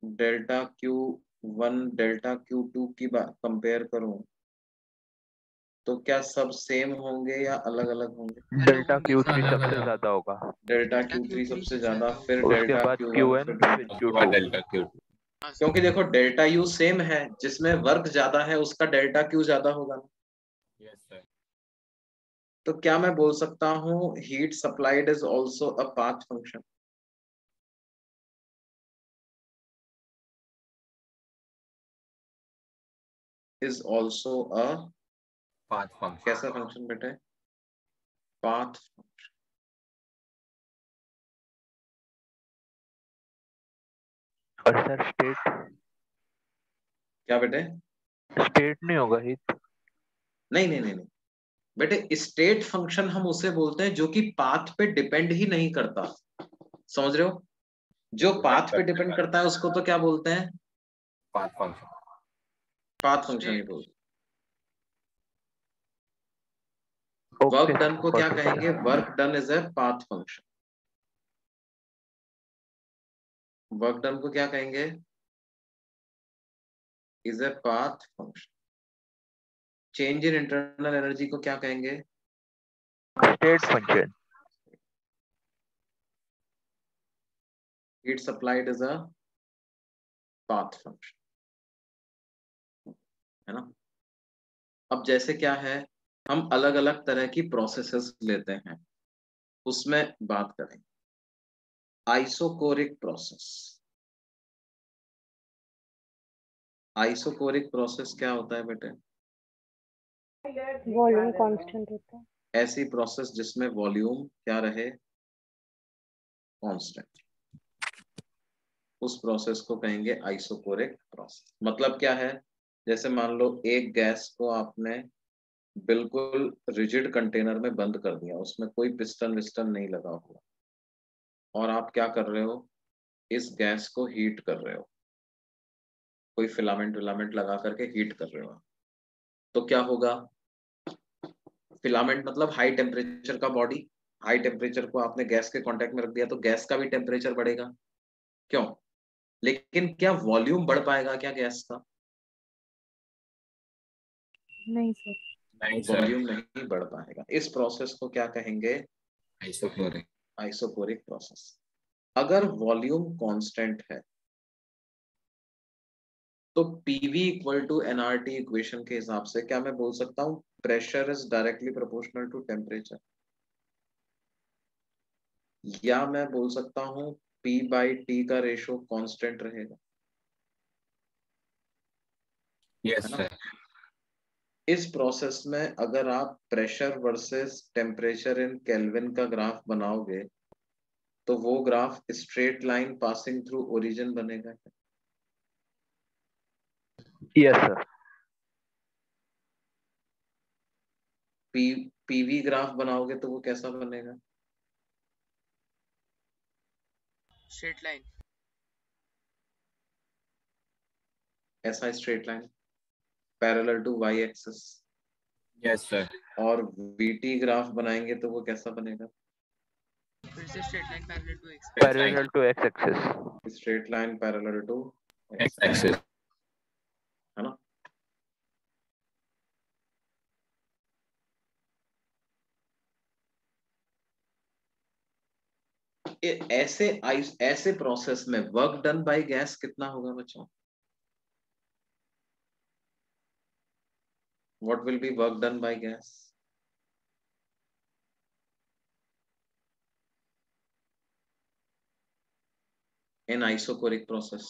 delta Q1 delta Q2 की बात कंपेयर करूं तो क्या सब सेम होंगे या अलग अलग होंगे? डेल्टा Q3 सबसे ज्यादा होगा। डेल्टा Q3 सबसे ज्यादा, फिर उसके डेल्टा बाद Q1, Qn फिर फिर डेल्टा उसके बाद Q2। Delta Q2। हाँ सर। क्योंकि देखो डेल्टा यू सेम है, जिसमें वर्क ज्यादा है उसका डेल्टा क्यू ज्यादा होगा ना। Yes sir. तो क्या मैं बोल सकता हूँ heat supplied is also a path function? Is also a path function. कैसा फंक्शन बेटे? Path function. और सर स्टेट क्या बेटे? स्टेट नहीं होगा हीट? नहीं नहीं नहीं नहीं बेटे, स्टेट फंक्शन हम उसे बोलते हैं जो कि पाथ पे डिपेंड ही नहीं करता। समझ रहे हो? जो पाथ पे डिपेंड करता है उसको तो क्या बोलते हैं? Path function. पाथ फंक्शन ही State. बोलते हैं। वर्क डन को क्या कहेंगे? Work done is a path function. Work done को क्या कहेंगे? Is a path function. Change in internal energy को क्या कहेंगे? State function. Heat supplied is a path function, है ना। अब जैसे क्या है, हम अलग अलग तरह की प्रोसेसेस लेते हैं, उसमें बात करें। Isochoric process. आइसोकोरिक प्रोसेस क्या होता है बेटे? वॉल्यूम कांस्टेंट होता है। ऐसी प्रोसेस जिसमें वॉल्यूम क्या रहे? कांस्टेंट। उस प्रोसेस को कहेंगे आइसोकोरिक प्रोसेस। मतलब क्या है? जैसे मान लो एक गैस को आपने बिल्कुल रिजिड कंटेनर में बंद कर दिया, उसमें कोई पिस्टन विस्टन नहीं लगा हुआ, और आप क्या कर रहे हो? इस गैस को हीट कर रहे हो, कोई फिलामेंट विलामेंट लगा करके हीट कर रहे हो। तो क्या होगा? फिलामेंट मतलब हाई टेम्परेचर का बॉडी। हाई टेम्परेचर को आपने गैस के कांटेक्ट में रख दिया तो गैस का भी टेम्परेचर बढ़ेगा। क्यों? लेकिन क्या वॉल्यूम बढ़ पाएगा क्या गैस का? नहीं सर। नहीं सर। वॉल्यूम नहीं बढ़ पाएगा। इस प्रोसेस को क्या कहेंगे? आइसोक्लोरिक। Isochoric process. अगर वॉल्यूम कांस्टेंट है तो PV equal to nRT equation के हिसाब से क्या मैं बोल सकता हूँ pressure is directly proportional to temperature? या मैं बोल सकता हूँ पी बाई टी का रेशो कांस्टेंट रहेगा, यस है ना। सर। इस प्रोसेस में अगर आप pressure versus temperature in Kelvin का ग्राफ बनाओगे तो वो graph straight line passing through origin बनेगा। Yes sir. पीवी ग्राफ बनाओगे तो वो कैसा बनेगा? Straight line. ऐसा straight line parallel to Y axis. Yes sir. और वीटी ग्राफ बनाएंगे तो वो कैसा बनेगा? फिर से straight line parallel to x. Parallel to X axis. Straight line parallel to X axis. है ना। ऐसे प्रोसेस में वर्क डन बाय गैस कितना होगा बच्चों? What will be work done by gas? In isochoric process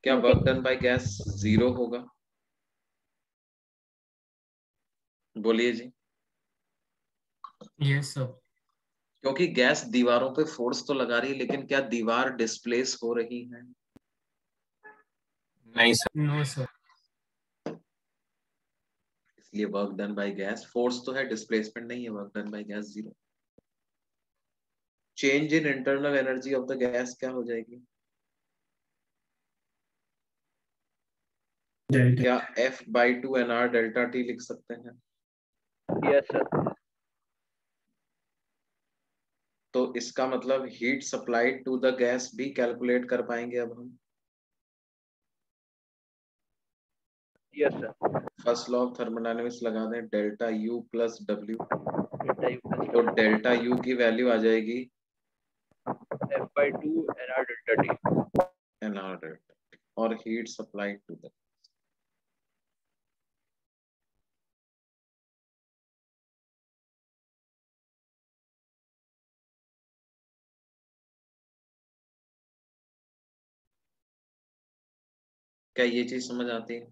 क्या वर्क डन बाय गैस 0 होगा? बोलिए जी। Yes, sir. क्योंकि गैस दीवारों पे फोर्स तो लगा रही है, लेकिन क्या दीवार डिस्प्लेस हो रही है? नहीं सर। No, sir. इसलिए work done by gas, force तो है डिस्प्लेसमेंट नहीं है, work done by gas 0। Change in internal energy of the gas क्या हो जाएगी? Delta. क्या F by 2 NR delta T लिख सकते हैं? Yes sir. तो इसका मतलब heat supplied to the gas भी कैलकुलेट कर पाएंगे अब हम। Yes sir. First law of thermodynamics लगा दें, delta you plus W. Delta U plus तो डेल्टा यू की वैल्यू आ जाएगी F/2 nr delta T. nr delta or heat supplied to the क्या ये चीज समझ आती है?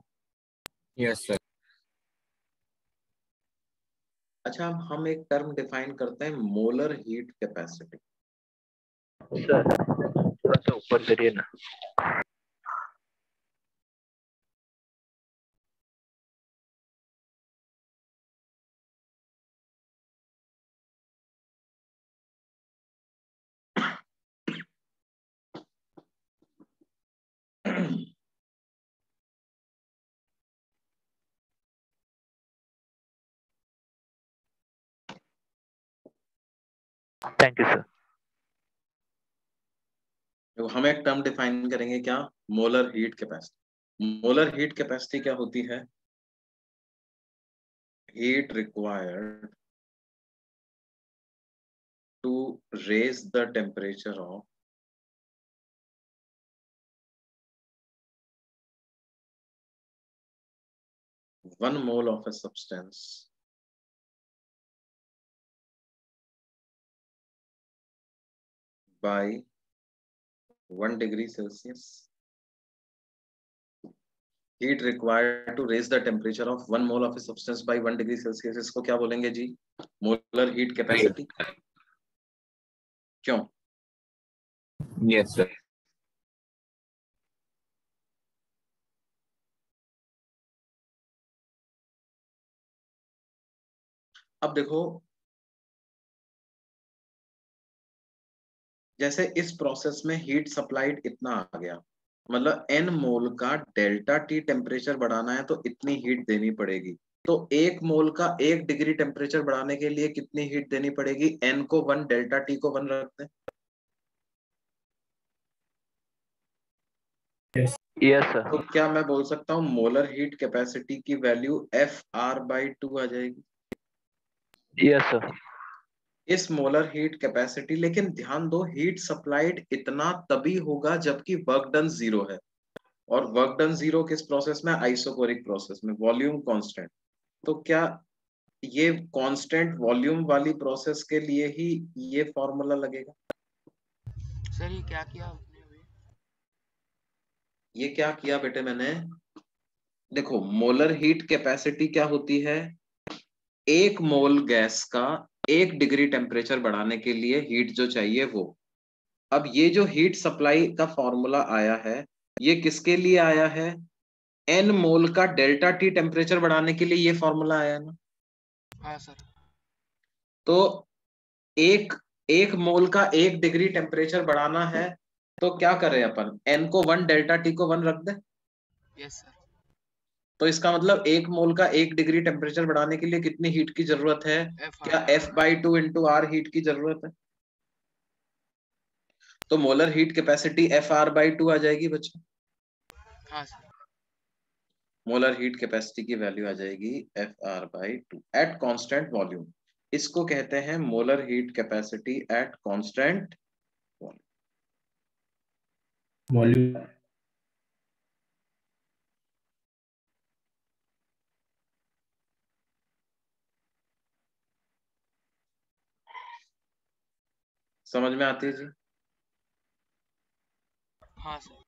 Yes sir. अच्छा, हम एक टर्म डिफाइन करते हैं, मोलर हीट कैपेसिटी। सर थोड़ा सा ऊपर करिए ना। Thank you sir. तो हम एक टर्म डिफाइन करेंगे, क्या? Molar heat capacity. Molar heat capacity क्या होती है? Heat required to raise the temperature of one mole of a substance by 1 degree Celsius. Heat required to raise the temperature of 1 mole of a substance by 1 degree Celsius. इसको क्या बोलेंगे जी? Molar heat capacity. क्यों? Yes sir. अब देखो, जैसे इस process में हीट सप्लाइड इतना आ गया, मतलब n मोल का डेल्टा टी टेम्परेचर बढ़ाना है तो इतनी हीट देनी पड़ेगी। तो 1 मोल का 1 डिग्री टेम्परेचर बढ़ाने के लिए कितनी हीट देनी पड़ेगी? n को 1, डेल्टा टी को 1 रखते हैं। Yes sir. तो क्या मैं बोल सकता हूँ मोलर हीट कैपेसिटी की वैल्यू FR/2 आ जाएगी? Yes sir. इस मोलर हीट कैपेसिटी, लेकिन ध्यान दो, हीट सप्लाइड इतना तभी होगा जबकि वर्क डन 0 है। और वर्क डन 0 किस प्रोसेस में? आइसोकोरिक प्रोसेस में, वॉल्यूम कांस्टेंट। तो क्या ये कांस्टेंट वॉल्यूम वाली प्रोसेस के लिए ही ये फॉर्मूला लगेगा? सर ये क्या किया आपने अभी? ये क्या किया बेटे मैंने? देखो, मोलर हीट कैपेसिटी क्या होती है? 1 मोल गैस का 1 डिग्री टेम्परेचर बढ़ाने के लिए हीट जो चाहिए वो। अब ये जो हीट सप्लाई का फॉर्मूला आया है, ये किसके लिए आया है? n मोल का डेल्टा टी टेम्परेचर बढ़ाने के लिए ये फॉर्मूला आया ना। हाँ सर। तो एक एक मोल का 1 डिग्री टेम्परेचर बढ़ाना है तो क्या करें अपन? n को 1, डेल्टा टी को 1 रख दे। Yes sir. तो इसका मतलब 1 मोल का 1 डिग्री टेम्परेचर बढ़ाने के लिए कितनी हीट की जरूरत है? क्या F/2 इंटू आर हीट की जरूरत है? तो मोलर हीट कैपेसिटी FR/2 आ जाएगी बच्चों। हाँ सर। मोलर हीट कैपेसिटी की वैल्यू आ जाएगी FR/2 एट कांस्टेंट वॉल्यूम। इसको कहते हैं molar heat capacity at constant volume. समझ में आती है जी? हाँ सर।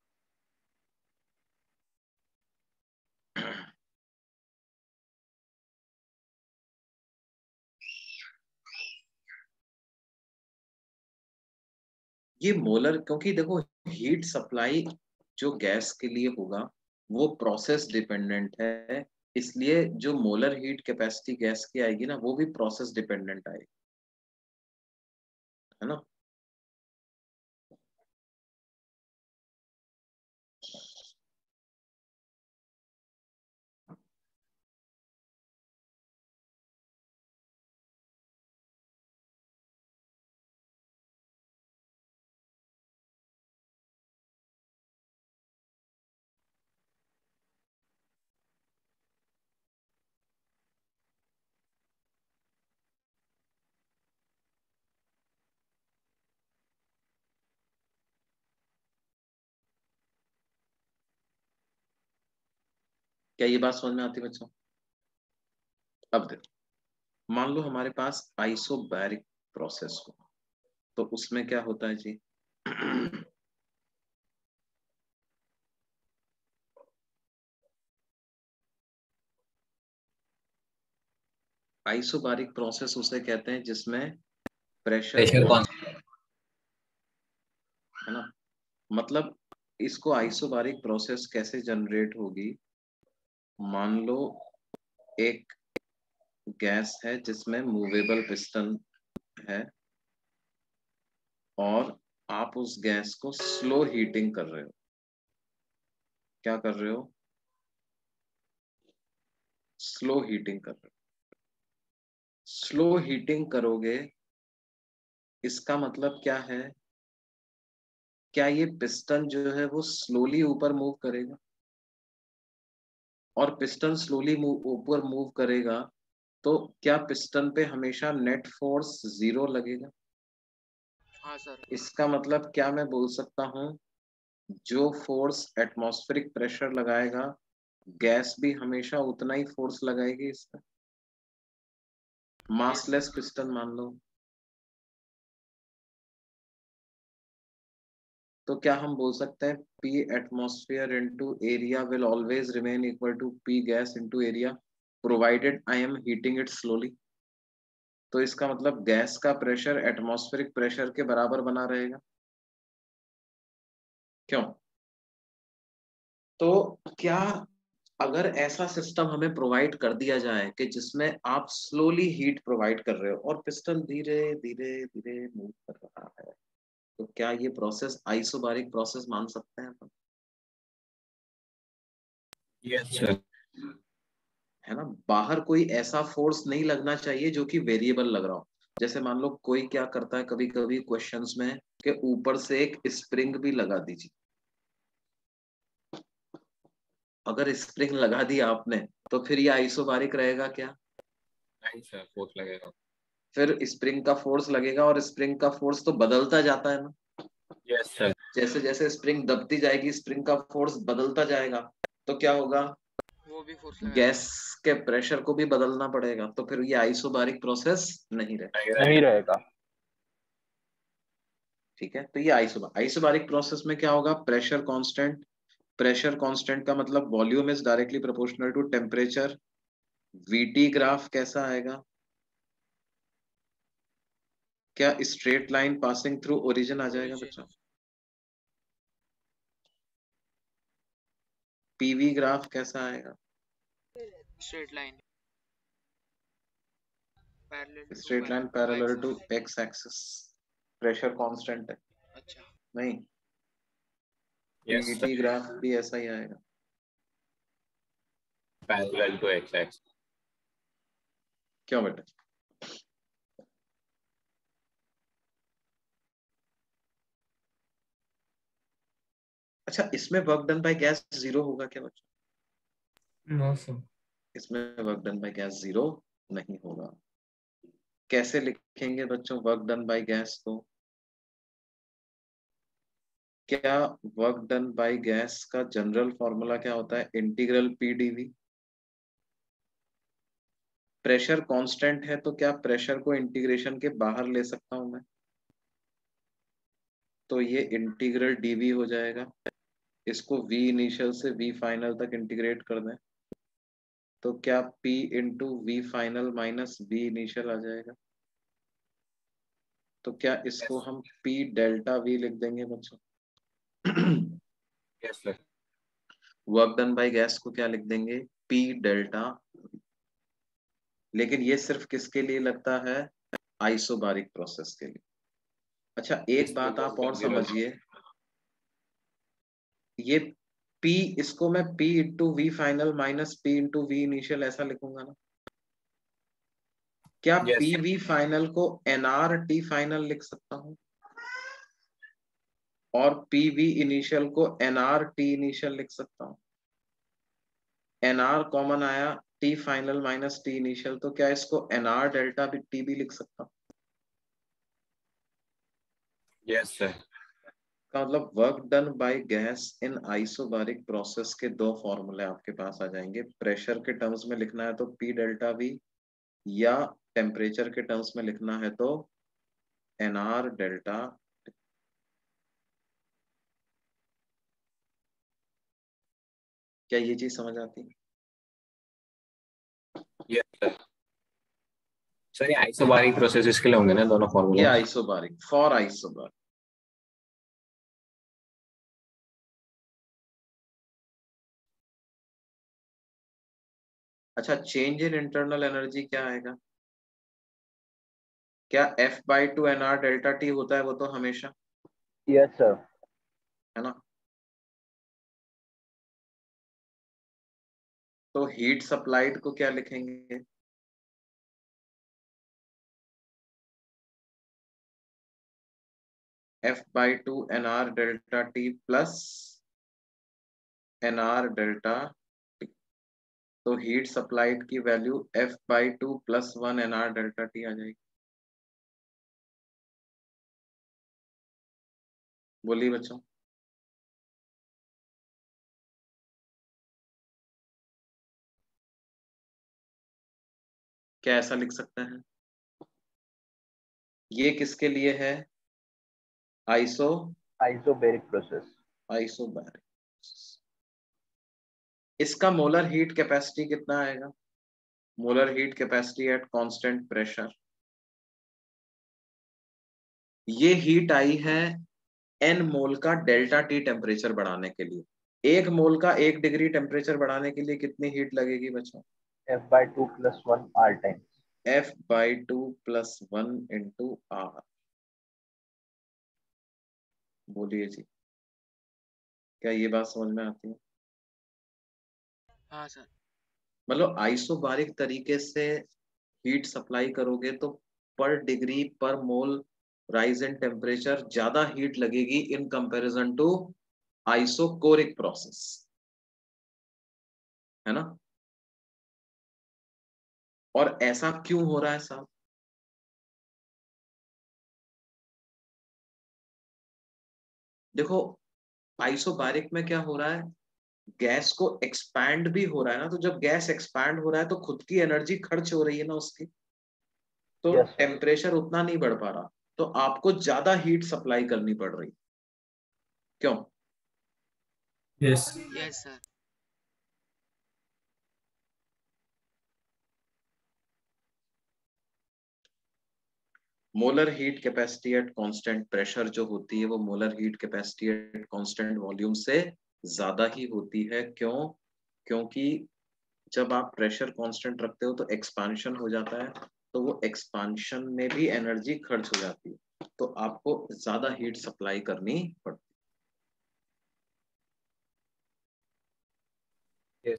ये मोलर, क्योंकि देखो हीट सप्लाई जो गैस के लिए होगा वो प्रोसेस डिपेंडेंट है, इसलिए जो मोलर हीट कैपेसिटी गैस की आएगी ना वो भी प्रोसेस डिपेंडेंट आएगी, है ना। क्या ये बात समझ में आती है बच्चों? अब देखो, मान लो हमारे पास आइसोबैरिक प्रोसेस हो, तो उसमें क्या होता है जी? आइसोबारिक प्रोसेस उसे कहते हैं जिसमें प्रेशर है ना, मतलब इसको आइसोबारिक प्रोसेस कैसे जनरेट होगी? मान लो एक गैस है जिसमें मूवेबल पिस्टन है और आप उस गैस को स्लो हीटिंग कर रहे हो। क्या कर रहे हो? स्लो हीटिंग कर रहे हो। स्लो हीटिंग करोगे, इसका मतलब क्या है? क्या ये पिस्टन जो है वो स्लोली ऊपर मूव करेगा? और पिस्टन स्लोली ऊपर मूव करेगा तो क्या पिस्टन पे हमेशा नेट फोर्स 0 लगेगा? हाँ सर। इसका मतलब क्या मैं बोल सकता हूँ, जो फोर्स एटमॉस्फेरिक प्रेशर लगाएगा, गैस भी हमेशा उतना ही फोर्स लगाएगी इस पर। मासलेस पिस्टन मान लो, तो क्या हम बोल सकते हैं P atmosphere into area will always remain equal to P gas into area provided I am heating it slowly? तो इसका मतलब गैस का प्रेशर एटमॉस्फेरिक प्रेशर के बराबर बना रहेगा। क्यों? तो क्या अगर ऐसा सिस्टम हमें प्रोवाइड कर दिया जाए कि जिसमें आप स्लोली हीट प्रोवाइड कर रहे हो और पिस्टन धीरे धीरे धीरे मूव कर रहा है, तो क्या ये प्रोसेस आइसोबारिक प्रोसेस मान सकते हैं अपन? Yes sir. है ना, बाहर कोई ऐसा फोर्स नहीं लगना चाहिए जो कि वेरिएबल लग रहा हो। जैसे मान लो कोई क्या करता है कभी कभी क्वेश्चंस में कि ऊपर से एक स्प्रिंग भी लगा दीजिए। अगर स्प्रिंग लगा दिया आपने तो फिर ये आइसोबारिक रहेगा क्या? नहीं सर, फोर्स लगेगा। फिर स्प्रिंग का फोर्स लगेगा और स्प्रिंग का फोर्स तो बदलता जाता है ना। Yes sir. जैसे जैसे स्प्रिंग दबती जाएगी स्प्रिंग का फोर्स बदलता जाएगा, तो क्या होगा? वो भी फोर्स लगाएगा। गैस के प्रेशर को भी बदलना पड़ेगा, तो फिर ये आइसोबारिक प्रोसेस नहीं रहेगा। नहीं रहेगा। ठीक है, तो ये आइसोबारिक प्रोसेस में क्या होगा? Pressure constant. प्रेशर कांस्टेंट का मतलब volume is directly proportional to temperature. VT graph कैसा आएगा? क्या straight line passing through origin आ जाएगा बच्चा? पीवी ग्राफ कैसा आएगा? Straight line straight line parallel to X axis. Pressure constant है। अच्छा। नहीं, यस पीवीटी ग्राफ भी ऐसा ही आएगा। Parallel to X axis. क्यों बेटा? अच्छा, इसमें वर्क डन बाय गैस 0 होगा क्या बच्चा? No sir. इसमें वर्क डन बाय गैस 0 नहीं होगा। कैसे लिखेंगे बच्चों वर्क डन बाय गैस को? क्या वर्क डन बाय गैस का जनरल फॉर्मूला क्या होता है? Integral P dV. Pressure constant है तो क्या प्रेशर को इंटीग्रेशन के बाहर ले सकता हूं मैं? तो ये इंटीग्रल डीवी हो जाएगा। इसको v इनिशियल से v फाइनल तक इंटीग्रेट कर दें तो क्या p into V final minus v initial आ जाएगा? तो क्या इसको हम p डेल्टा v लिख देंगे बच्चों? Yes sir. Work done by gas को क्या लिख देंगे? p delta. लेकिन ये सिर्फ किसके लिए लगता है? आइसोबारिक प्रोसेस के लिए। अच्छा, एक बात आप और समझिए, ये P, इसको मैं P into V final minus P into V initial ऐसा लिखूंगा ना? क्या Yes, पी वी फाइनल को एनआर टी फाइनल लिख सकता हूं और पी वी इनिशियल को एनआर टी इनिशियल लिख सकता हूं? एनआर कॉमन आया, T final minus T initial, तो क्या इसको एनआर डेल्टा भी टी भी लिख सकता हूं? Yes sir. का मतलब work done by gas in isobaric process के दो फॉर्मूले आपके पास आ जाएंगे। प्रेशर के टर्म्स में लिखना है तो पी डेल्टा वी, या टेम्परेचर के टर्म्स में लिखना है तो एन आर डेल्टा। क्या ये चीज समझ आती है? यस सर, ये आइसोबारिक प्रोसेसेस के लिए होंगे ना दोनों ये फॉर्मूले? Isobaric, for isobaric. अच्छा, चेंज इन इंटरनल एनर्जी क्या आएगा? क्या F/2 NR डेल्टा टी होता है? वो तो हमेशा, यस सर। है ना? तो हीट सप्लाइड को क्या लिखेंगे? F/2 NR delta T plus NR delta T. तो हीट सप्लाइड की value F/2 plus 1 NR delta T आ जाएगी। बोलिए बच्चों। क्या ऐसा लिख सकते हैं? ये किसके लिए है? Isobaric process. आइसोबैरिक। इसका मोलर हीट कैपेसिटी कितना आएगा? Molar heat capacity at constant pressure. ये हीट आई है n मोल का डेल्टा टी टेम्परेचर बढ़ाने के लिए। 1 मोल का 1 डिग्री टेम्परेचर बढ़ाने के लिए कितनी हीट लगेगी बच्चों? F/2 + 1 R times. F/2 + 1 × R। बोलिए जी, क्या ये बात समझ में आती है? हाँ सर। मतलब आइसोबारिक तरीके से हीट सप्लाई करोगे तो पर degree per mole rise in temperature ज्यादा हीट लगेगी in comparison to isochoric process, है ना? और ऐसा क्यों हो रहा है साहब? देखो, आइसोबारिक में क्या हो रहा है, गैस को एक्सपैंड भी हो रहा है ना। तो जब गैस एक्सपैंड हो रहा है तो खुद की एनर्जी खर्च हो रही है ना उसकी, तो Yes, sir. टेम्परेचर उतना नहीं बढ़ पा रहा, तो आपको ज्यादा हीट सप्लाई करनी पड़ रही। क्यों? Yes yes sir. Molar heat capacity at constant pressure जो होती है वो molar heat capacity at constant volume से ज्यादा ही होती है। क्यों? क्योंकि जब आप प्रेशर कांस्टेंट रखते हो तो एक्सपांशन हो जाता है, तो वो एक्सपांशन में भी एनर्जी खर्च हो जाती है, तो आपको ज्यादा हीट सप्लाई करनी पड़ती Yes. है।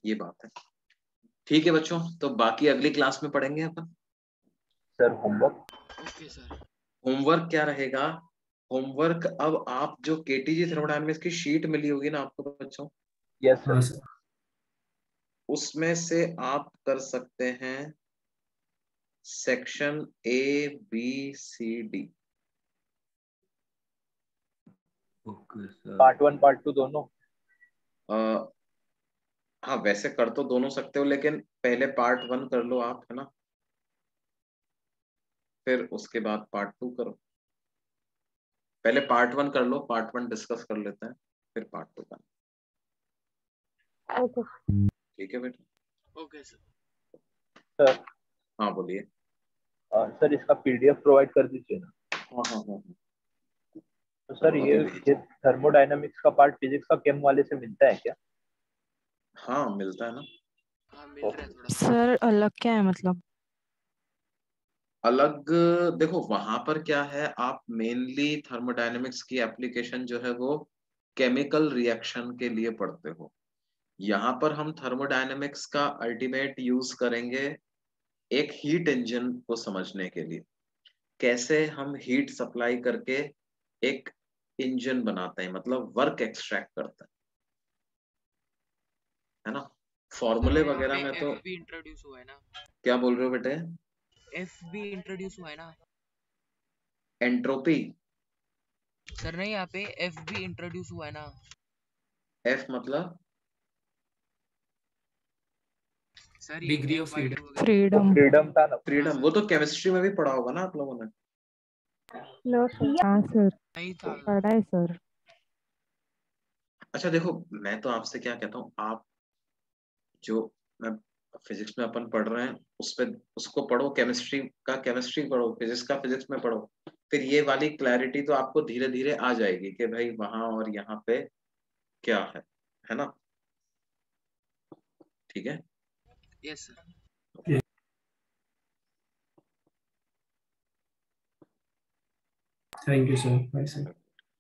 ये बात है। ठीक है बच्चों, तो बाकी अगली क्लास में पढ़ेंगे अपन। Sir homework. Okay sir. Homework क्या रहेगा? होमवर्क अब आप जो केटीजी थर्मोडायनामिक्स की शीट मिली होगी ना आपको बच्चों, यस हाँ सर। सर उसमें से आप कर सकते हैं section A, B, C, D। Okay sir. Part 1 part 2 दोनों। हाँ, वैसे कर तो दोनों सकते हो, लेकिन पहले पार्ट 1 कर लो आप, है ना? फिर उसके बाद पार्ट 2 करो। पहले पार्ट 1 कर लो, पार्ट 1 डिस्कस कर लेते हैं, फिर पार्ट 2 का। ओके। ठीक है बेटा? Okay sir. सर हाँ बोलिए। सर इसका PDF प्रोवाइड कर दीजिए ना। हाँ हाँ हाँ हाँ। तो सर चलो ये अभी भेज। थर्मोडायनामिक्स का पार्ट फिजिक्स का केम वाले से मिलता है क्या? हाँ मिलता है ना। हाँ मिल रहा है थोड़ा। सर अलग क्या है मतलब? अलग, देखो वहां पर क्या है, आप मेनली थर्मोडायनेमिक्स की एप्लीकेशन जो है वो केमिकल रिएक्शन के लिए पढ़ते हो। यहाँ पर हम थर्मोडायनेमिक्स का अल्टीमेट यूज करेंगे एक हीट इंजन को समझने के लिए। कैसे हम हीट सप्लाई करके एक इंजन बनाते हैं, मतलब वर्क एक्सट्रैक्ट करते हैं, है ना? फॉर्मूले सर यहाँ वगैरह पे में तो। एफ भी इंट्रोड्यूस हुआ है ना? क्या बोल रहे हो बेटे? एफ भी इंट्रोड्यूस हुआ है ना? एंट्रोपी? सर नहीं, यहाँ पे एफ भी इंट्रोड्यूस हुआ है ना। एफ मतलब sir Degree of freedom. Freedom. Freedom था ना। फ्रीडम, वो तो केमिस्ट्री में भी पढ़ा होगा ना आप लोगों ने। No sir. हाँ सर, नहीं था। पढ़ा है सर। अच्छा देखो, मैं तो आपसे क्या कहता हूँ, आप जो मैं फिजिक्स में अपन पढ़ रहे हैं उस पे उसको पढ़ो, केमिस्ट्री पढ़ो, फिजिक्स का फिजिक्स में पढ़ो, फिर ये वाली क्लैरिटी तो आपको धीरे धीरे आ जाएगी कि भाई वहां और यहाँ पे क्या है ना। ठीक है। Yes sir. Thank you, sir. Bye, sir.